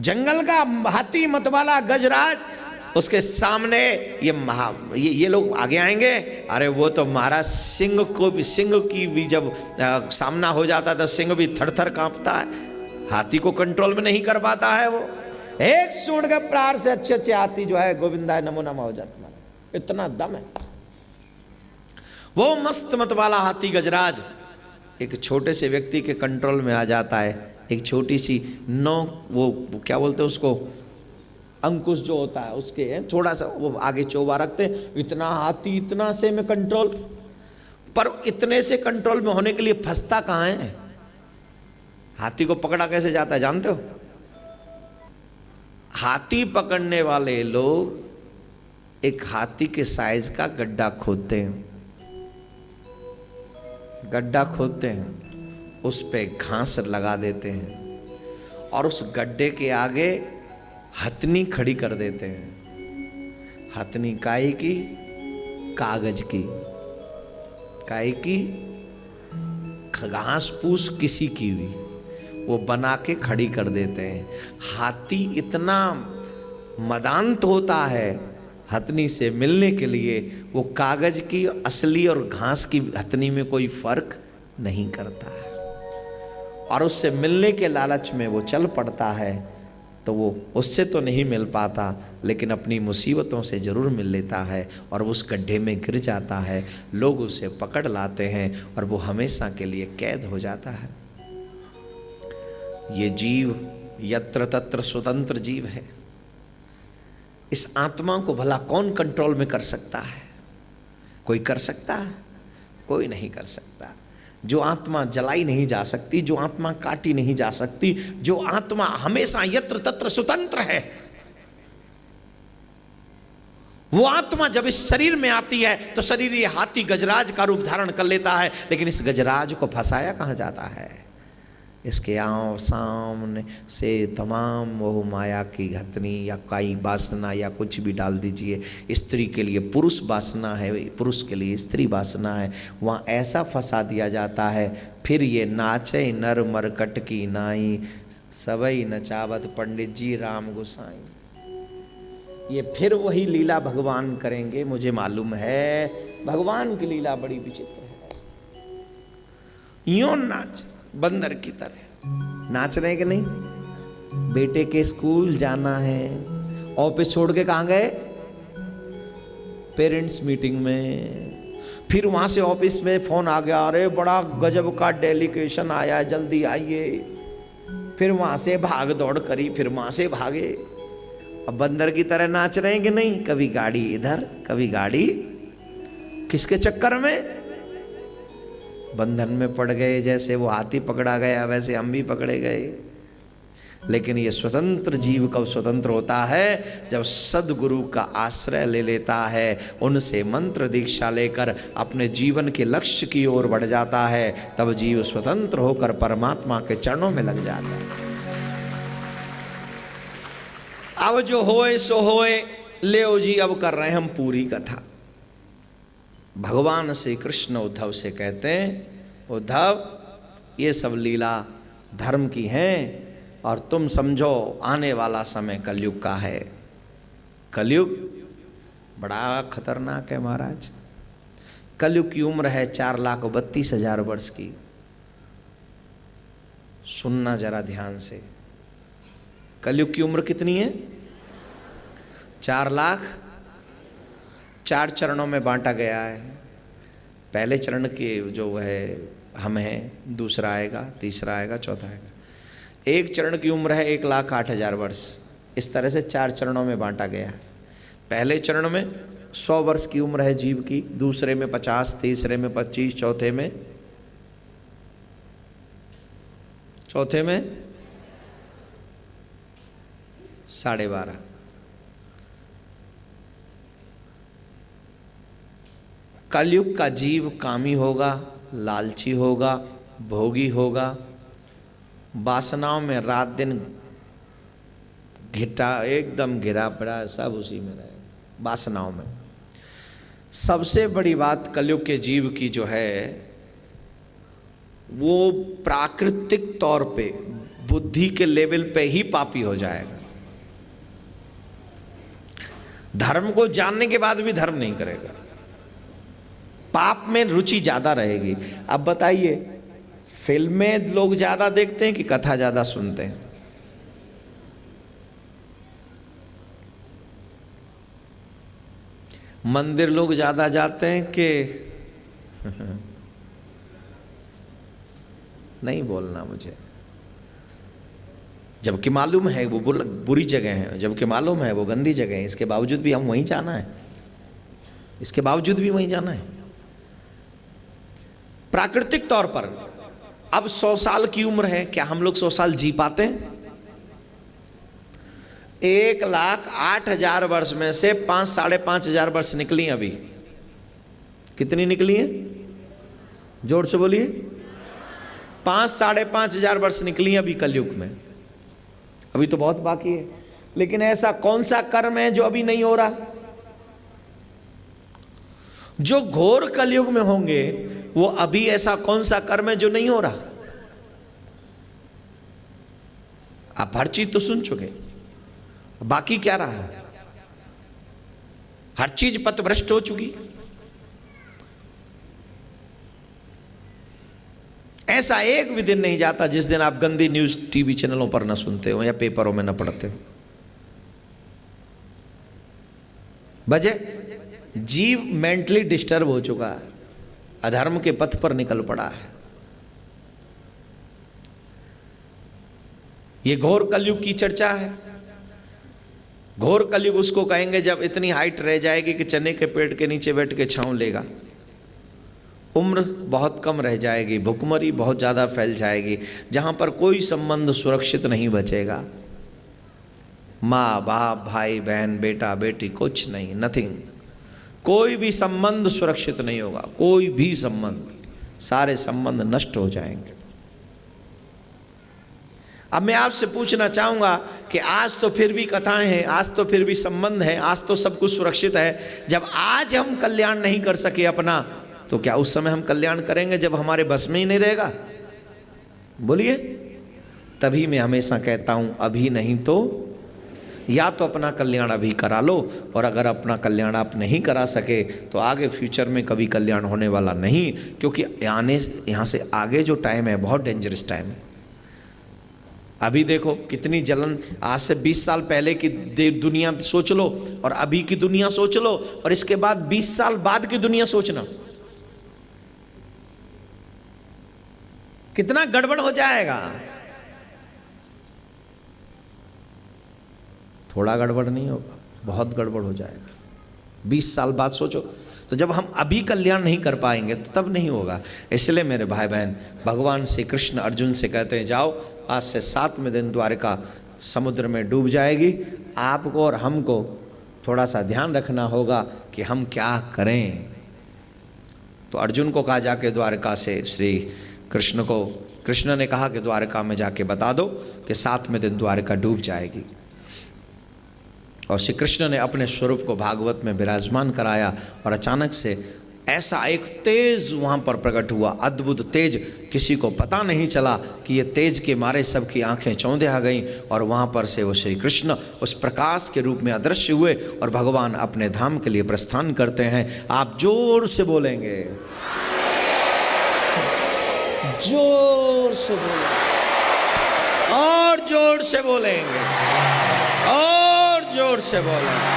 जंगल का हाथी मत वाला गजराज, उसके सामने ये लोग आगे आएंगे। अरे वो तो महाराज सिंह को भी, सिंह की भी जब सामना हो जाता है तो सिंह भी थर थर कांपता है। हाथी को कंट्रोल में नहीं कर पाता है वो। एक सूंड के प्रार से अच्छे अच्छे हाथी जो है गोविंदाय नमो नमः हो जाता है, इतना दम है। वो मस्त मत वाला हाथी गजराज एक छोटे से व्यक्ति के कंट्रोल में आ जाता है। एक छोटी सी वो क्या बोलते हैं उसको, अंकुश जो होता है उसके थोड़ा सा वो आगे चोबा रखते हैं। इतना हाथी इतना से में कंट्रोल, पर इतने से कंट्रोल में होने के लिए फंसता कहाँ है? हाथी को पकड़ा कैसे जाता है जानते हो? हाथी पकड़ने वाले लोग एक हाथी के साइज का गड्ढा खोदते हैं। गड्ढा खोदते हैं, उस पे घास लगा देते हैं और उस गड्ढे के आगे हथनी खड़ी कर देते हैं। हथनी काई की? कागज की। काई की? घास फूस किसी की भी, वो बना के खड़ी कर देते हैं। हाथी इतना मदांत होता है हथनी से मिलने के लिए, वो कागज की असली और घास की हथनी में कोई फर्क नहीं करता है, और उससे मिलने के लालच में वो चल पड़ता है। तो वो उससे तो नहीं मिल पाता, लेकिन अपनी मुसीबतों से जरूर मिल लेता है और उस गड्ढे में गिर जाता है। लोग उसे पकड़ लाते हैं और वो हमेशा के लिए कैद हो जाता है। ये जीव यत्र तत्र स्वतंत्र जीव है। इस आत्मा को भला कौन कंट्रोल में कर सकता है? कोई कर सकता है? कोई नहीं कर सकता। जो आत्मा जलाई नहीं जा सकती, जो आत्मा काटी नहीं जा सकती, जो आत्मा हमेशा यत्र तत्र स्वतंत्र है, वो आत्मा जब इस शरीर में आती है तो शरीर ये हाथी गजराज का रूप धारण कर लेता है। लेकिन इस गजराज को फंसाया कहां जाता है? इसके सामने से तमाम वो माया की हथनी या काई वासना या कुछ भी डाल दीजिए। स्त्री के लिए पुरुष वासना है, पुरुष के लिए स्त्री वासना है, वहाँ ऐसा फंसा दिया जाता है। फिर ये नाचे नर मरकट की नाई, सबई नचावत पंडित जी राम गोसाई। ये फिर वही लीला भगवान करेंगे, मुझे मालूम है। भगवान की लीला बड़ी विचित्र है। यूं नाच बंदर की तरह नाच रहे कि नहीं। बेटे के स्कूल जाना है, ऑफिस छोड़ के कहाँ गए? पेरेंट्स मीटिंग में। फिर वहां से ऑफिस में फोन आ गया, अरे बड़ा गजब का डेलीगेशन आया, जल्दी आइए। फिर वहां से भाग दौड़ करी, फिर वहां से भागे। अब बंदर की तरह नाच रहे हैं कि नहीं? कभी गाड़ी इधर, कभी गाड़ी, किसके चक्कर में? बंधन में पड़ गए। जैसे वो हाथी पकड़ा गया वैसे हम भी पकड़े गए। लेकिन ये स्वतंत्र जीव कब स्वतंत्र होता है? जब सद्गुरु का आश्रय ले लेता है, उनसे मंत्र दीक्षा लेकर अपने जीवन के लक्ष्य की ओर बढ़ जाता है, तब जीव स्वतंत्र होकर परमात्मा के चरणों में लग जाता है। अब जो होए सो होए, ले जी अब कर रहे हैं हम पूरी कथा। भगवान श्री कृष्ण उद्धव से कहते हैं, उद्धव ये सब लीला धर्म की हैं, और तुम समझो आने वाला समय कलयुग का है। कलयुग बड़ा खतरनाक है महाराज। कलयुग की उम्र है 4,32,000 वर्ष की। सुनना जरा ध्यान से, कलयुग की उम्र कितनी है? 4 लाख। 4 चरणों में बांटा गया है। पहले चरण के जो है हम हैं, दूसरा आएगा, तीसरा आएगा, चौथा आएगा। एक चरण की उम्र है 1,08,000 वर्ष। इस तरह से 4 चरणों में बांटा गया है। पहले चरण में 100 वर्ष की उम्र है जीव की, दूसरे में 50, तीसरे में 25, चौथे में 12.5। कलयुग का जीव कामी होगा, लालची होगा, भोगी होगा, वासनाओं में रात दिन घिटा एकदम घिरा पड़ा, सब उसी में रहे, वासनाओं में। सबसे बड़ी बात कलयुग के जीव की जो है, वो प्राकृतिक तौर पे बुद्धि के लेवल पे ही पापी हो जाएगा। धर्म को जानने के बाद भी धर्म नहीं करेगा, पाप में रुचि ज्यादा रहेगी। अब बताइए, फिल्में लोग ज्यादा देखते हैं कि कथा ज्यादा सुनते हैं? मंदिर लोग ज्यादा जाते हैं कि नहीं बोलना मुझे, जबकि मालूम है वो बुरी जगह है, जबकि मालूम है वो गंदी जगह है, इसके बावजूद भी हम वहीं जाना है, इसके बावजूद भी वहीं जाना है। प्राकृतिक तौर पर अब 100 साल की उम्र है, क्या हम लोग 100 साल जी पाते हैं? 1,08,000 वर्ष में से 5-5,500 वर्ष निकली अभी। कितनी निकली है? जोर से बोलिए। 5-5,500 वर्ष निकली अभी कलयुग में। अभी तो बहुत बाकी है। लेकिन ऐसा कौन सा कर्म है जो अभी नहीं हो रहा? जो घोर कलयुग में होंगे वो अभी ऐसा कौन सा कर्म है जो नहीं हो रहा? आप हर चीज तो सुन चुके, बाकी क्या रहा? हर चीज पथभ्रष्ट हो चुकी। ऐसा एक भी दिन नहीं जाता जिस दिन आप गंदी न्यूज टीवी चैनलों पर न सुनते हो या पेपरों में न पढ़ते हो। वजह, जीव मेंटली डिस्टर्ब हो चुका है, अधर्म के पथ पर निकल पड़ा है। ये घोर कलयुग की चर्चा है। घोर कलयुग उसको कहेंगे जब इतनी हाइट रह जाएगी कि चने के पेड़ के नीचे बैठ के छांव लेगा, उम्र बहुत कम रह जाएगी, भुखमरी बहुत ज़्यादा फैल जाएगी, जहाँ पर कोई संबंध सुरक्षित नहीं बचेगा। माँ बाप, भाई बहन, बेटा बेटी, कुछ नहीं, नथिंग। कोई भी संबंध सुरक्षित नहीं होगा, कोई भी संबंध, सारे संबंध नष्ट हो जाएंगे। अब मैं आपसे पूछना चाहूँगा कि आज तो फिर भी कथाएं हैं, आज तो फिर भी संबंध है, आज तो सब कुछ सुरक्षित है। जब आज हम कल्याण नहीं कर सके अपना, तो क्या उस समय हम कल्याण करेंगे जब हमारे बस में ही नहीं रहेगा? बोलिए। तभी मैं हमेशा कहता हूँ, अभी नहीं तो या तो अपना कल्याण अभी करा लो, और अगर अपना कल्याण आप नहीं करा सके तो आगे फ्यूचर में कभी कल्याण होने वाला नहीं, क्योंकि यहाँ से आगे जो टाइम है बहुत डेंजरस टाइम है। अभी देखो कितनी जलन, आज से 20 साल पहले की दुनिया सोच लो और अभी की दुनिया सोच लो, और इसके बाद 20 साल बाद की दुनिया सोचना, कितना गड़बड़ हो जाएगा। थोड़ा गड़बड़ नहीं होगा, बहुत गड़बड़ हो जाएगा। 20 साल बाद सोचो, तो जब हम अभी कल्याण नहीं कर पाएंगे तो तब नहीं होगा। इसलिए मेरे भाई बहन, भगवान श्री कृष्ण अर्जुन से कहते हैं, जाओ आज से 7वें दिन द्वारका समुद्र में डूब जाएगी। आपको और हमको थोड़ा सा ध्यान रखना होगा कि हम क्या करें। तो अर्जुन को कहा जाके द्वारका से श्री कृष्ण को, कृष्ण ने कहा कि द्वारका में जाके बता दो कि 7वें दिन द्वारका डूब जाएगी। और श्री कृष्ण ने अपने स्वरूप को भागवत में विराजमान कराया, और अचानक से ऐसा एक तेज वहाँ पर प्रकट हुआ, अद्भुत तेज। किसी को पता नहीं चला कि ये तेज के मारे सबकी आंखें चौंधे आ गईं, और वहाँ पर से वो श्री कृष्ण उस प्रकाश के रूप में अदृश्य हुए, और भगवान अपने धाम के लिए प्रस्थान करते हैं। आप जोर से बोलेंगे, जोर से बोलेंगे, और जोर से बोलेंगे, और जोर से बोलेंगे।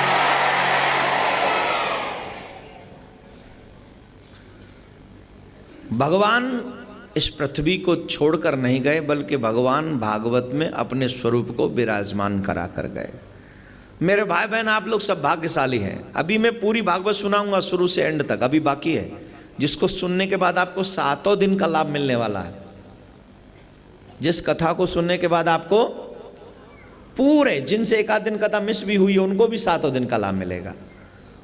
भगवान इस पृथ्वी को छोड़कर नहीं गए, बल्कि भगवान भागवत में अपने स्वरूप को विराजमान करा कर गए। मेरे भाई बहन, आप लोग सब भाग्यशाली हैं। अभी मैं पूरी भागवत सुनाऊंगा शुरू से एंड तक, अभी बाकी है, जिसको सुनने के बाद आपको 7 दिन का लाभ मिलने वाला है। जिस कथा को सुनने के बाद आपको पूरे, जिनसे 1 आध दिन कथा मिस भी हुई है उनको भी 7 दिन का लाभ मिलेगा,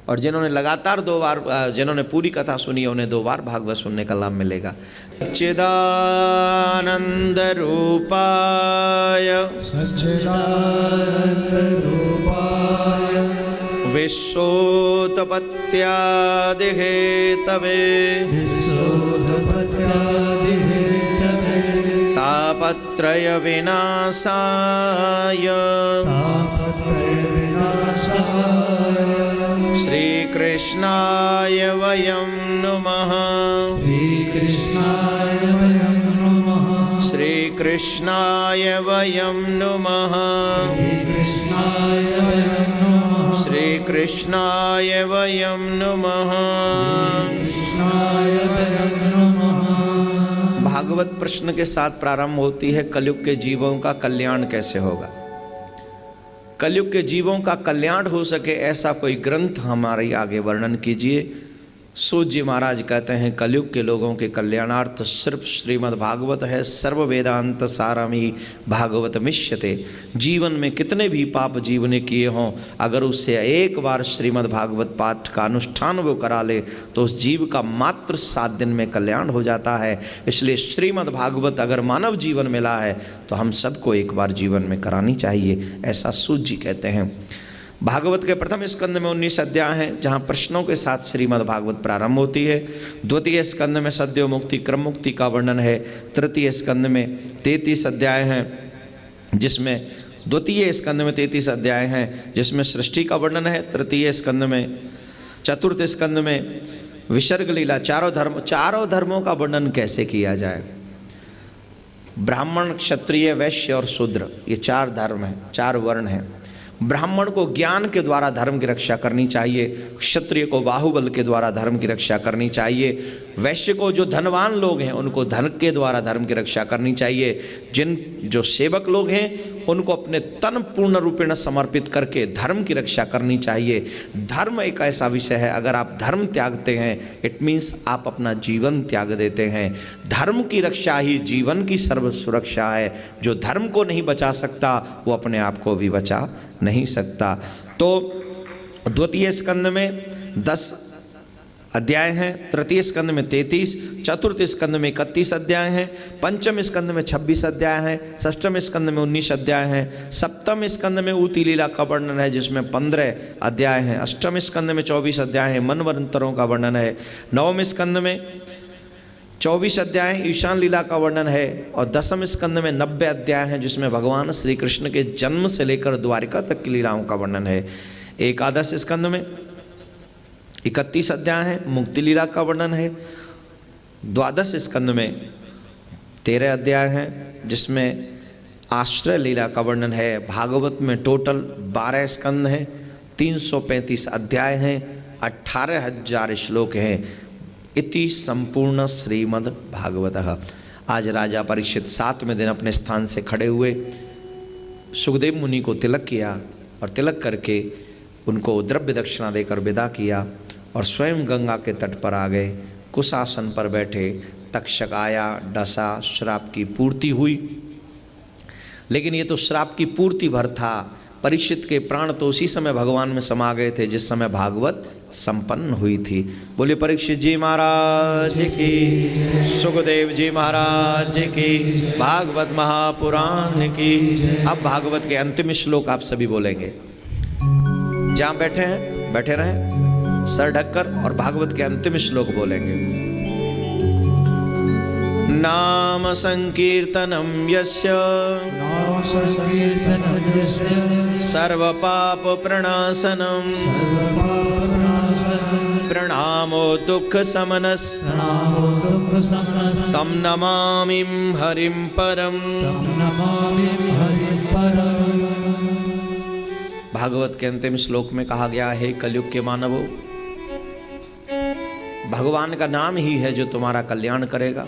और जिन्होंने लगातार 2 बार, जिन्होंने पूरी कथा सुनी है उन्हें 2 बार भागवत सुनने का लाभ मिलेगा। सच्चिदानंद रूपाय, सच्चिदानंद रूपाय, विश्वोत्पत्त्यादिहेतवे, विश्वोत्पत्त्यादिहेतवे, तापत्रय विनाशाय, तापत्रय विनाशाय, श्रीकृष्णाय वयं नमः, श्रीकृष्णाय वयं नमः, श्रीकृष्णाय वयं नमः, श्रीकृष्णाय वयं नमः, श्रीकृष्णाय वयं नमः। कृष्णाय वयं नमः। भागवत प्रश्न के साथ प्रारंभ होती है, कलयुग के जीवों का कल्याण कैसे होगा। कलयुग के जीवों का कल्याण हो सके ऐसा कोई ग्रंथ हमारे आगे वर्णन कीजिए। सूत जी महाराज कहते हैं, कलयुग के लोगों के कल्याणार्थ सिर्फ श्रीमद् भागवत है। सर्व वेदांत सारमी भागवत मिष्यते। जीवन में कितने भी पाप जीव ने किए हों, अगर उससे एक बार श्रीमद् भागवत पाठ का अनुष्ठान वो करा ले तो उस जीव का मात्र 7 दिन में कल्याण हो जाता है। इसलिए श्रीमद् भागवत अगर मानव जीवन में ला है तो हम सबको एक बार जीवन में करानी चाहिए, ऐसा सूत जी कहते हैं। भागवत के प्रथम स्कंद में 19 अध्याय हैं, जहाँ प्रश्नों के साथ श्रीमद् भागवत प्रारंभ होती है। द्वितीय स्कंद में सद्यो मुक्ति क्रम मुक्ति का वर्णन है। तृतीय स्कंद में 33 अध्याय हैं, जिसमें द्वितीय स्कंद में 33 अध्याय हैं जिसमें सृष्टि का वर्णन है। तृतीय स्कंद में, चतुर्थ स्कंद में विसर्ग लीला, चारों धर्मों का वर्णन कैसे किया जाए। ब्राह्मण, क्षत्रिय, वैश्य और शूद्र, ये 4 धर्म हैं, 4 वर्ण हैं। ब्राह्मण को ज्ञान के द्वारा धर्म की रक्षा करनी चाहिए, क्षत्रिय को बाहुबल के द्वारा धर्म की रक्षा करनी चाहिए, वैश्य को, जो धनवान लोग हैं, उनको धन के द्वारा धर्म की रक्षा करनी चाहिए। जो सेवक लोग हैं उनको अपने तन पूर्ण रूपेण समर्पित करके धर्म की रक्षा करनी चाहिए। धर्म एक ऐसा विषय है, अगर आप धर्म त्यागते हैं इट मीन्स आप अपना जीवन त्याग देते हैं। धर्म की रक्षा ही जीवन की सर्व सुरक्षा है। जो धर्म को नहीं बचा सकता वो अपने आप को भी बचा नहीं सकता। तो द्वितीय स्कंद में 10 अध्याय हैं। तृतीय स्कंद में 33, चतुर्थ स्कंद में 31 अध्याय हैं, पंचम स्कंद में 26 अध्याय हैं, षष्ठम स्कंद में 19 अध्याय हैं, सप्तम स्कंद में ऊती लीला का वर्णन है जिसमें 15 अध्याय हैं, अष्टम स्कंद में 24 अध्याय हैं, मनवंतरों का वर्णन है, नवम स्कंद में 24 अध्याय ईशान लीला का वर्णन है, और दसम स्कंद में 90 अध्याय हैं जिसमें भगवान श्री कृष्ण के जन्म से लेकर द्वारिका तक की लीलाओं का वर्णन है। एकादश स्कंद में 31 अध्याय है, मुक्ति लीला का वर्णन है। द्वादश स्कंद में 13 अध्याय हैं जिसमें आश्रय लीला का वर्णन है। भागवत में टोटल 12 स्कंद हैं, 335 अध्याय हैं, 18,000 श्लोक हैं। इति संपूर्ण श्रीमद् भागवतः। आज राजा परीक्षित 7वें दिन अपने स्थान से खड़े हुए, सुखदेव मुनि को तिलक किया और तिलक करके उनको द्रव्य दक्षिणा देकर विदा किया और स्वयं गंगा के तट पर आ गए। कुशासन पर बैठे, तक्षक आया, डसा, श्राप की पूर्ति हुई। लेकिन ये तो श्राप की पूर्ति भर था। परीक्षित के प्राण तो उसी समय भगवान में समा गए थे जिस समय भागवत संपन्न हुई थी। बोले परीक्षित जी महाराज की, सुखदेव जी महाराज की, भागवत महापुराण की। अब भागवत के अंतिम श्लोक आप सभी बोलेंगे। जहाँ बैठे हैं बैठे रहें सर ढककर, और भागवत के अंतिम श्लोक बोलेंगे। नाम संकीर्तनम यस्य, नाम संकीर्तनं यस्य, सर्व पाप प्रणाशनम, सर्वपापनाशनं, प्रणामो दुख समनस, प्रणामो दुःखशमनं, तम नमामि हरिं परम। तं नमामि हरिं परम्। भागवत के अंतिम श्लोक में कहा गया है, कलयुग के मानवों, भगवान का नाम ही है जो तुम्हारा कल्याण करेगा,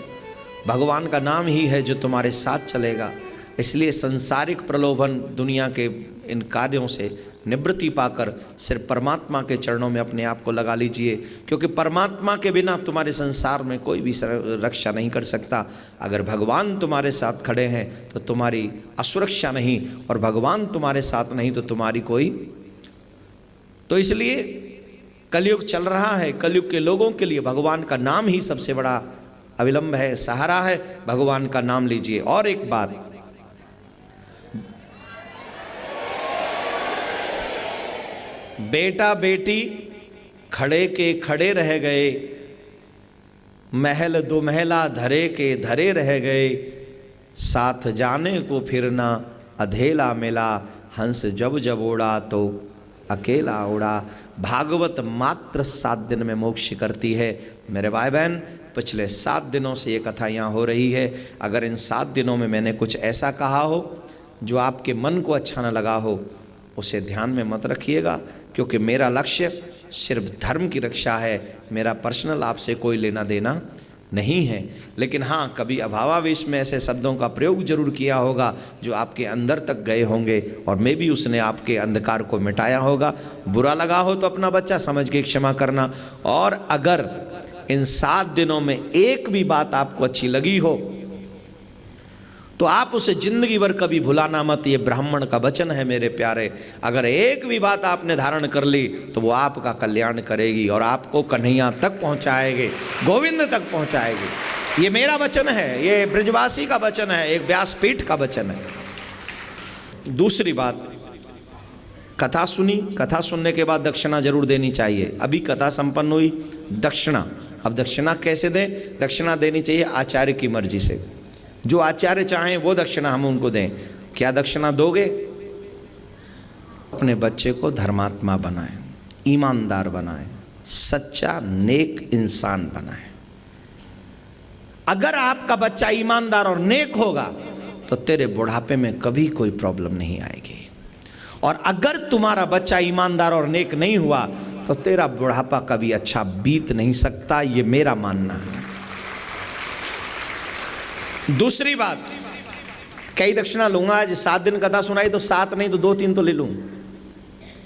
भगवान का नाम ही है जो तुम्हारे साथ चलेगा। इसलिए संसारिक प्रलोभन, दुनिया के इन कार्यों से निवृत्ति पाकर सिर्फ परमात्मा के चरणों में अपने आप को लगा लीजिए, क्योंकि परमात्मा के बिना तुम्हारे संसार में कोई भी रक्षा नहीं कर सकता। अगर भगवान तुम्हारे साथ खड़े हैं तो तुम्हारी असुरक्षा नहीं, और भगवान तुम्हारे साथ नहीं तो तुम्हारी कोई। तो इसलिए कलयुग चल रहा है, कलयुग के लोगों के लिए भगवान का नाम ही सबसे बड़ा अविलंब है, सहारा है। भगवान का नाम लीजिए। और एक बात, बेटा बेटी खड़े के खड़े रह गए, महल दो महला धरे के धरे रह गए, साथ जाने को फिर ना अधेला मिला, हंस जब जब उड़ा तो अकेला उड़ा। भागवत मात्र 7 दिन में मोक्ष करती है। मेरे भाई बहन, पिछले 7 दिनों से ये कथा यहाँ हो रही है। अगर इन 7 दिनों में मैंने कुछ ऐसा कहा हो जो आपके मन को अच्छा न लगा हो, उसे ध्यान में मत रखिएगा, क्योंकि मेरा लक्ष्य सिर्फ धर्म की रक्षा है। मेरा पर्सनल आपसे कोई लेना देना नहीं है। लेकिन हाँ, कभी अभावावेश में ऐसे शब्दों का प्रयोग जरूर किया होगा जो आपके अंदर तक गए होंगे, और मे भी उसने आपके अंधकार को मिटाया होगा। बुरा लगा हो तो अपना बच्चा समझ के क्षमा करना। और अगर इन 7 दिनों में एक भी बात आपको अच्छी लगी हो तो आप उसे जिंदगी भर कभी भुलाना मत। ये ब्राह्मण का वचन है मेरे प्यारे। अगर एक भी बात आपने धारण कर ली तो वो आपका कल्याण करेगी और आपको कन्हैया तक पहुंचाएगी, गोविंद तक पहुंचाएगी। ये मेरा वचन है, ये ब्रजवासी का वचन है, एक व्यासपीठ का वचन है। दूसरी बात, कथा सुनी, कथा सुनने के बाद दक्षिणा जरूर देनी चाहिए। अभी कथा संपन्न हुई, दक्षिणा। अब दक्षिणा कैसे दें? दक्षिणा देनी चाहिए आचार्य की मर्जी से। जो आचार्य चाहें वो दक्षिणा हम उनको दें। क्या दक्षिणा दोगे? अपने बच्चे को धर्मात्मा बनाएं, ईमानदार बनाएं, सच्चा नेक इंसान बनाएं। अगर आपका बच्चा ईमानदार और नेक होगा तो तेरे बुढ़ापे में कभी कोई प्रॉब्लम नहीं आएगी। और अगर तुम्हारा बच्चा ईमानदार और नेक नहीं हुआ तो तेरा बुढ़ापा कभी अच्छा बीत नहीं सकता। ये मेरा मानना है। दूसरी बात, कई दक्षिणा लूंगा। आज 7 दिन कथा सुनाई तो 7 नहीं तो 2-3 तो ले लूं।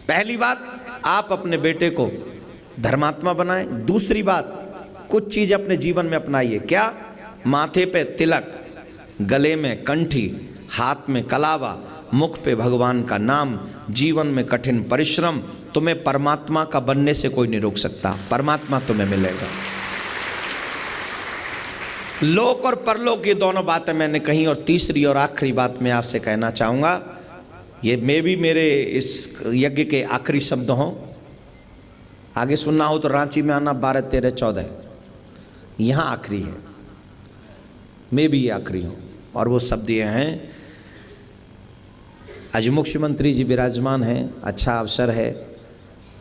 पहली बात, आप अपने बेटे को धर्मात्मा बनाएं। दूसरी बात, कुछ चीज अपने जीवन में अपनाइए। क्या? माथे पे तिलक, गले में कंठी, हाथ में कलावा, मुख पे भगवान का नाम, जीवन में कठिन परिश्रम, तुम्हें परमात्मा का बनने से कोई नहीं रोक सकता। परमात्मा तुम्हें मिलेगा। लोक और परलोक, ये दोनों बातें मैंने कही। और तीसरी और आखिरी बात मैं आपसे कहना चाहूँगा, ये मैं भी मेरे इस यज्ञ के आखिरी शब्द हों। आगे सुनना हो तो रांची में आना, 12, 13, 14 यहाँ आखिरी है। मैं भी ये आखिरी हूँ। और वो शब्द ये हैं, आज मुख्यमंत्री जी विराजमान हैं, अच्छा अवसर है,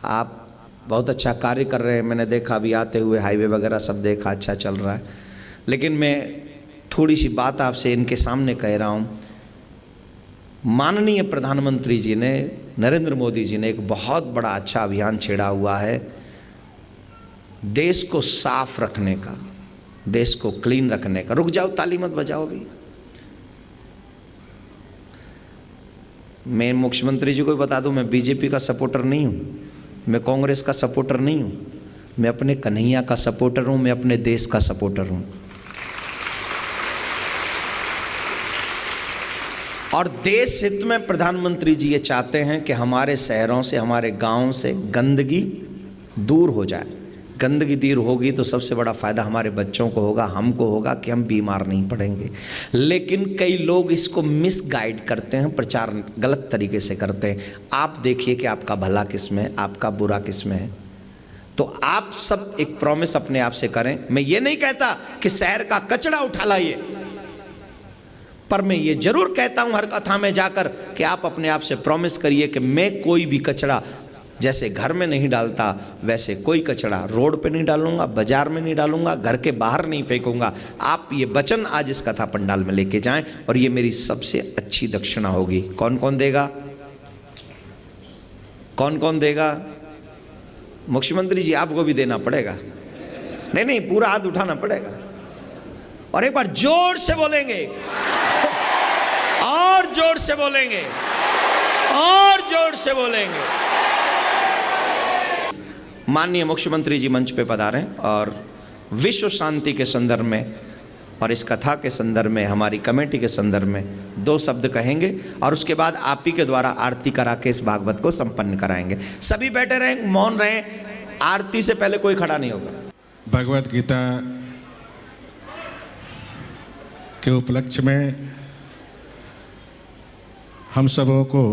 आप बहुत अच्छा कार्य कर रहे हैं। मैंने देखा अभी आते हुए हाईवे वगैरह सब देखा, अच्छा चल रहा है। लेकिन मैं थोड़ी सी बात आपसे इनके सामने कह रहा हूँ। माननीय प्रधानमंत्री जी ने, नरेंद्र मोदी जी ने एक बहुत बड़ा अच्छा अभियान छेड़ा हुआ है देश को साफ रखने का, देश को क्लीन रखने का। रुक जाओ, ताली मत बजाओ भी। मैं मुख्यमंत्री जी को बता दूं, मैं बीजेपी का सपोर्टर नहीं हूं, मैं कांग्रेस का सपोर्टर नहीं हूं, मैं अपने कन्हैया का सपोर्टर हूं, मैं अपने देश का सपोर्टर हूं। और देश हित में प्रधानमंत्री जी ये चाहते हैं कि हमारे शहरों से, हमारे गांव से गंदगी दूर हो जाए। गंदगी दूर होगी तो सबसे बड़ा फायदा हमारे बच्चों को होगा, हमको होगा कि हम बीमार नहीं पड़ेंगे। लेकिन कई लोग इसको मिसगाइड करते हैं, प्रचार गलत तरीके से करते हैं। आप देखिए कि आपका भला किस में है, आपका बुरा किस में है। तो आप सब एक प्रॉमिस अपने आप से करें। मैं ये नहीं कहता कि शहर का कचरा उठा लाइए, पर मैं ये जरूर कहता हूं हर कथा में जाकर कि आप अपने आप से प्रॉमिस करिए कि मैं कोई भी कचरा, जैसे घर में नहीं डालता वैसे कोई कचरा रोड पे नहीं डालूंगा, बाजार में नहीं डालूंगा, घर के बाहर नहीं फेंकूंगा। आप ये वचन आज इस कथा पंडाल में लेके जाएं और ये मेरी सबसे अच्छी दक्षिणा होगी। कौन कौन देगा? कौन कौन देगा? मुख्यमंत्री जी आपको भी देना पड़ेगा। नहीं नहीं, पूरा हाथ उठाना पड़ेगा। और एक बार जोर से बोलेंगे, और जोर से बोलेंगे, और जोर से बोलेंगे। माननीय मुख्यमंत्री जी मंच पे पधारें और विश्व शांति के संदर्भ में और इस कथा के संदर्भ में, हमारी कमेटी के संदर्भ में 2 शब्द कहेंगे और उसके बाद आप ही के द्वारा आरती करा के इस भागवत को संपन्न कराएंगे। सभी बैठे रहें, मौन रहें। आरती से पहले कोई खड़ा नहीं होगा। भगवत गीता के उपलक्ष्य में हम सबों को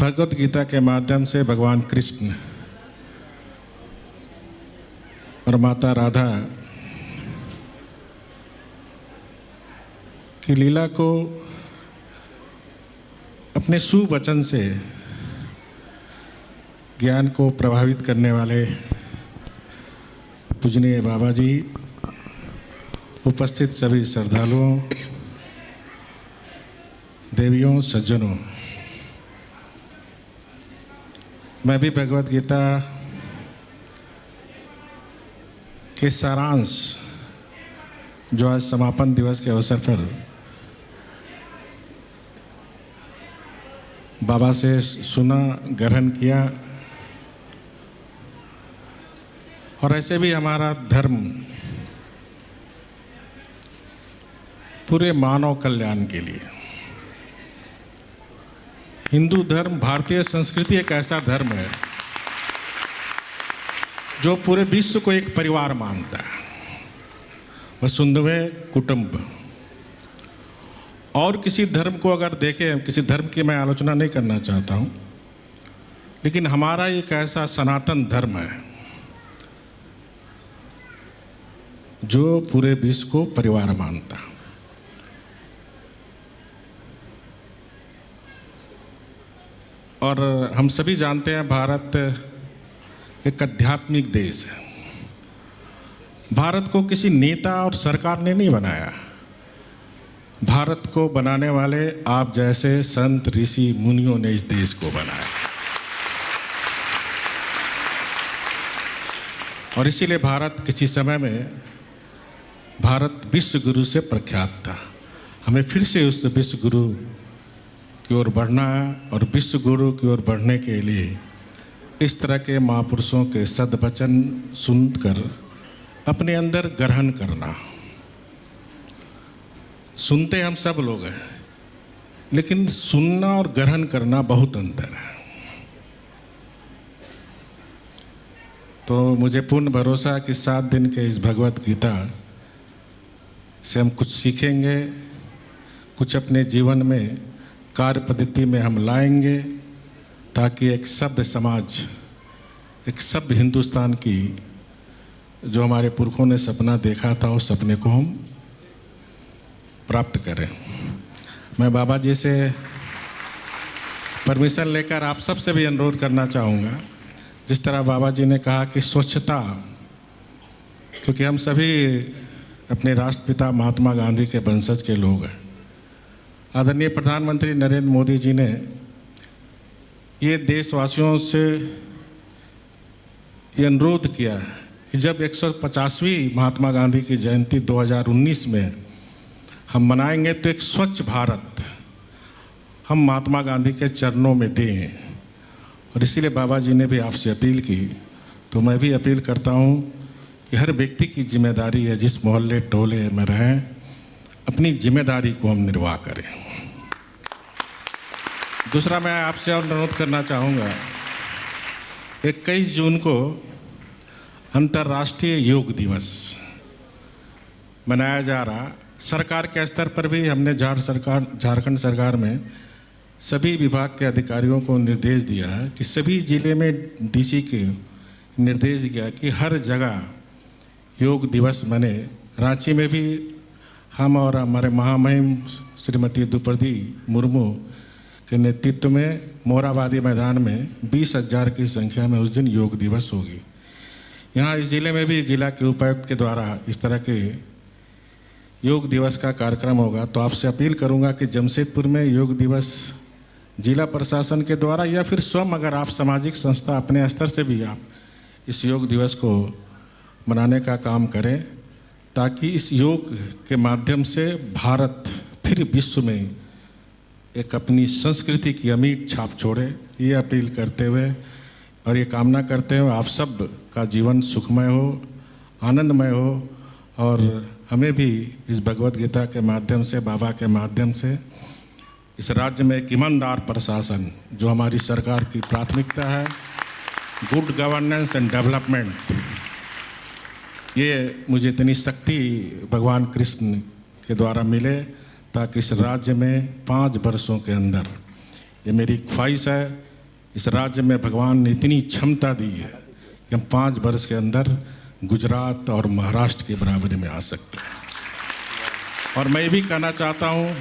भगवत गीता के माध्यम से भगवान कृष्ण और माता राधा की लीला को अपने सुवचन से ज्ञान को प्रभावित करने वाले पूजनीय बाबा जी, उपस्थित सभी श्रद्धालुओं, देवियों, सज्जनों, मैं भी भगवत गीता के सारांश जो आज समापन दिवस के अवसर पर बाबा से सुना, ग्रहण किया। और ऐसे भी हमारा धर्म पूरे मानव कल्याण के लिए, हिंदू धर्म, भारतीय संस्कृति एक ऐसा धर्म है जो पूरे विश्व को एक परिवार मानता है, वसुंधैव कुटुंब। और किसी धर्म को अगर देखें, किसी धर्म की मैं आलोचना नहीं करना चाहता हूं, लेकिन हमारा एक ऐसा सनातन धर्म है जो पूरे विश्व को परिवार मानता है। और हम सभी जानते हैं भारत एक आध्यात्मिक देश है। भारत को किसी नेता और सरकार ने नहीं बनाया, भारत को बनाने वाले आप जैसे संत, ऋषि, मुनियों ने इस देश को बनाया। और इसीलिए भारत किसी समय में भारत विश्व गुरु से प्रख्यात था। हमें फिर से उस विश्व गुरु की ओर बढ़ना है और विश्व गुरु की ओर बढ़ने के लिए इस तरह के महापुरुषों के सद्वचन सुनकर अपने अंदर ग्रहण करना। सुनते हम सब लोग हैं, लेकिन सुनना और ग्रहण करना बहुत अंतर है। तो मुझे पूर्ण भरोसा है कि 7 दिन के इस भगवत गीता से हम कुछ सीखेंगे, कुछ अपने जीवन में कार्य पद्धति में हम लाएंगे, ताकि एक सभ्य समाज, एक सभ्य हिंदुस्तान की जो हमारे पुरखों ने सपना देखा था, उस सपने को हम प्राप्त करें। मैं बाबा जी से परमिशन लेकर आप सबसे भी अनुरोध करना चाहूँगा, जिस तरह बाबा जी ने कहा कि स्वच्छता, क्योंकि हम सभी अपने राष्ट्रपिता महात्मा गांधी के वंशज के लोग हैं। आदरणीय प्रधानमंत्री नरेंद्र मोदी जी ने ये देशवासियों से ये अनुरोध किया कि जब 150वीं महात्मा गांधी की जयंती 2019 में हम मनाएंगे, तो एक स्वच्छ भारत हम महात्मा गांधी के चरणों में दें। और इसीलिए बाबा जी ने भी आपसे अपील की, तो मैं भी अपील करता हूँ कि हर व्यक्ति की जिम्मेदारी है, जिस मोहल्ले टोले में रहें, अपनी जिम्मेदारी को हम निर्वाह करें। दूसरा, मैं आपसे और अनुरोध करना चाहूँगा, 21 जून को अंतर्राष्ट्रीय योग दिवस मनाया जा रहा। सरकार के स्तर पर भी हमने झारखंड सरकार में सभी विभाग के अधिकारियों को निर्देश दिया है कि सभी जिले में डीसी के निर्देश दिया कि हर जगह योग दिवस मने। रांची में भी हम और हमारे महामहिम श्रीमती द्रौपदी मुर्मू के नेतृत्व में मोराबादी मैदान में 20,000 की संख्या में उस दिन योग दिवस होगी। यहाँ इस जिले में भी जिला के उपायुक्त के द्वारा इस तरह के योग दिवस का कार्यक्रम होगा। तो आपसे अपील करूँगा कि जमशेदपुर में योग दिवस जिला प्रशासन के द्वारा या फिर स्वयं अगर आप सामाजिक संस्था अपने स्तर से भी आप इस योग दिवस को मनाने का काम करें, ताकि इस योग के माध्यम से भारत फिर विश्व में एक अपनी संस्कृति की अमिट छाप छोड़े। ये अपील करते हुए और ये कामना करते हुए आप सब का जीवन सुखमय हो, आनंदमय हो, और हमें भी इस भगवत गीता के माध्यम से, बाबा के माध्यम से इस राज्य में एक ईमानदार प्रशासन, जो हमारी सरकार की प्राथमिकता है, गुड गवर्नेंस एंड डेवलपमेंट, ये मुझे इतनी शक्ति भगवान कृष्ण के द्वारा मिले, ताकि इस राज्य में 5 वर्षों के अंदर, ये मेरी ख्वाहिश है, इस राज्य में भगवान ने इतनी क्षमता दी है कि हम 5 वर्ष के अंदर गुजरात और महाराष्ट्र के बराबरी में आ सकते हैं। और मैं भी कहना चाहता हूँ,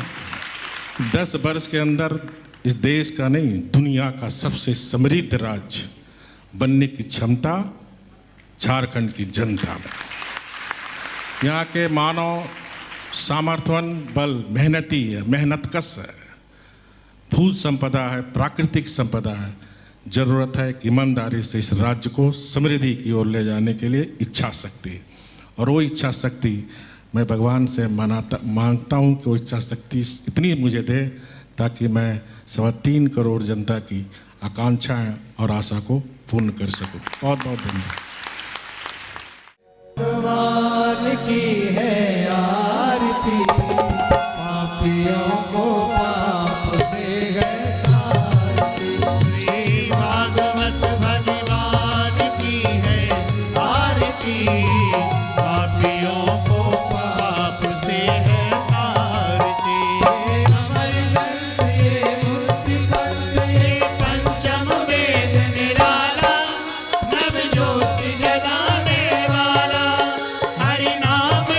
10 वर्ष के अंदर इस देश का नहीं, दुनिया का सबसे समृद्ध राज्य बनने की क्षमता झारखंड की जनता में। यहाँ के मानव सामर्थ्यवान बल मेहनती है, मेहनतकश है, भू संपदा है, प्राकृतिक संपदा है। जरूरत है कि ईमानदारी से इस राज्य को समृद्धि की ओर ले जाने के लिए इच्छा शक्ति, और वो इच्छा शक्ति मैं भगवान से मांगता हूँ कि वो इच्छा शक्ति इतनी मुझे दे, ताकि मैं 3.25 करोड़ जनता की आकांक्षाएं और आशा को पूर्ण कर सकूं। बहुत बहुत धन्यवाद। भगवान की है आरती, पापियों को पाप से है तारती। श्री भागवत भगवान की है आरती, पापियों को पाप से है तारती। अमर ग्रंथ ये मुक्ति ग्रंथ ये, पंचम वेद निराला, नव ज्योति जगाने वाला, हरि नाम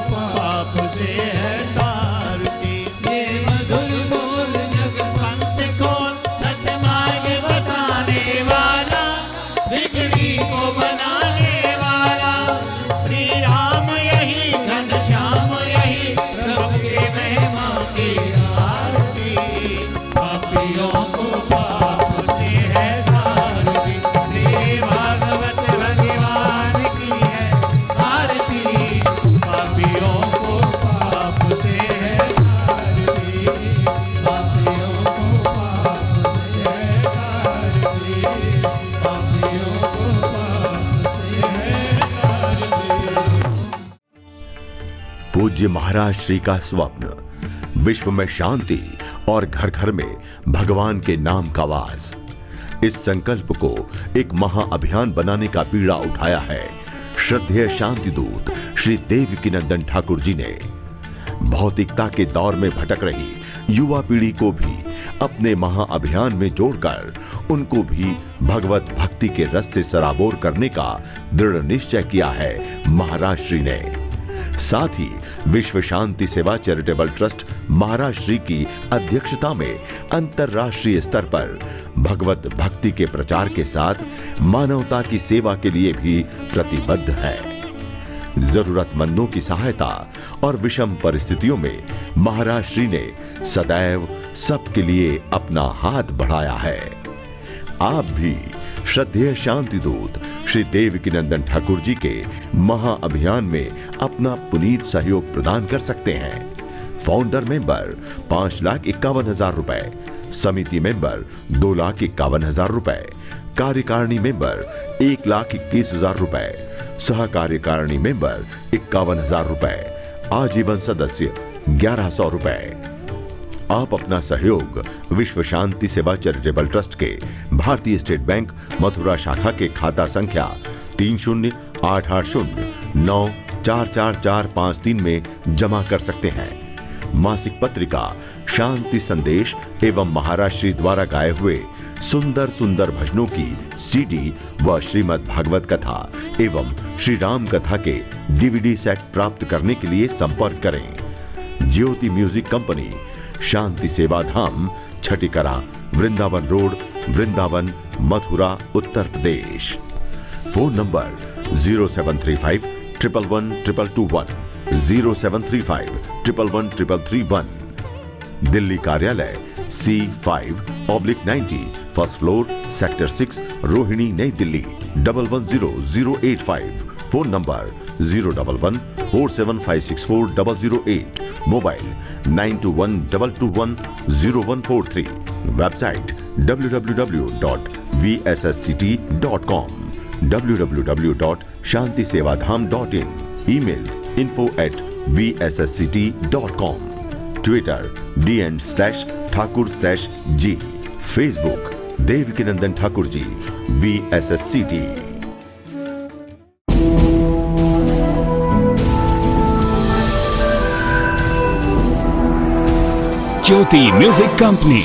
पाप से है तारती। ये मधुर बोल जग पंथ खोल सतमार्ग बताने वाला, बिगड़ी को बनाने वाला, श्री राम यही घनश्याम यही, प्रभु के महिमा की आरती। पापियों को पाप से है तारती, श्री भागवत भगवान की है आरती। पापियों को पाप से है तारती, पापियों को पाप से है तारती, पापियों को पाप से है तारती। पूज्य महाराज श्री का स्वप्न, विश्व में शांति और घर घर में भगवान के नाम का वास, इस संकल्प को एक महाअभियान बनाने का बीड़ा उठाया है श्रद्धेय शांति दूत श्री देवकीनंदन ठाकुर जी ने। भौतिकता के दौर में भटक रही युवा पीढ़ी को भी अपने महाअभियान में जोड़कर उनको भी भगवत भक्ति के रस से सराबोर करने का दृढ़ निश्चय किया है महाराज श्री ने। साथ ही विश्व शांति सेवा चैरिटेबल ट्रस्ट महाराज श्री की अध्यक्षता में अंतर्राष्ट्रीय स्तर पर भगवत भक्ति के प्रचार के साथ मानवता की सेवा के लिए भी प्रतिबद्ध है। जरूरतमंदों की सहायता और विषम परिस्थितियों में महाराज श्री ने सदैव सबके लिए अपना हाथ बढ़ाया है। आप भी श्रद्धेय शांति दूत श्री देवकीनंदन ठाकुर जी के महाअभियान में अपना पुनीत सहयोग प्रदान कर सकते हैं। फाउंडर मेंबर 5,51,000 रुपए, समिति मेंबर 2,51,000 रुपए, कार्यकारिणी मेंबर 1,21,000 रुपए, सह कार्यकारिणी मेंबर 51,000 रुपए, आजीवन सदस्य 1,100 रुपए। आप अपना सहयोग विश्व शांति सेवा चैरिटेबल ट्रस्ट के भारतीय स्टेट बैंक मथुरा शाखा के खाता संख्या 308809444453 में जमा कर सकते हैं। मासिक पत्रिका शांति संदेश एवं महाराज श्री द्वारा गाए हुए सुंदर सुंदर भजनों की सीडी व श्रीमद् भागवत कथा एवं श्री राम कथा के डीवीडी सेट प्राप्त करने के लिए संपर्क करें। ज्योति music company, Shanti Seva Dham, Chhatikara, Vrindavan road, Vrindavan, Mathura, Uttar Pradesh. Phone number 0735 111 221, 0735 111 331। Delhi कार्यालय C5/90, first floor, sector 6, Rohini, Nai Delhi 110085। Phone number 01147564008। Mobile 9212210143। Website www.vssct.com, www.shantisevadham.in। Email info@vssct.com। Twitter dn/ठाकुर/g। Facebook Devkinandan Thakur ji VSSCT। Jyoti music company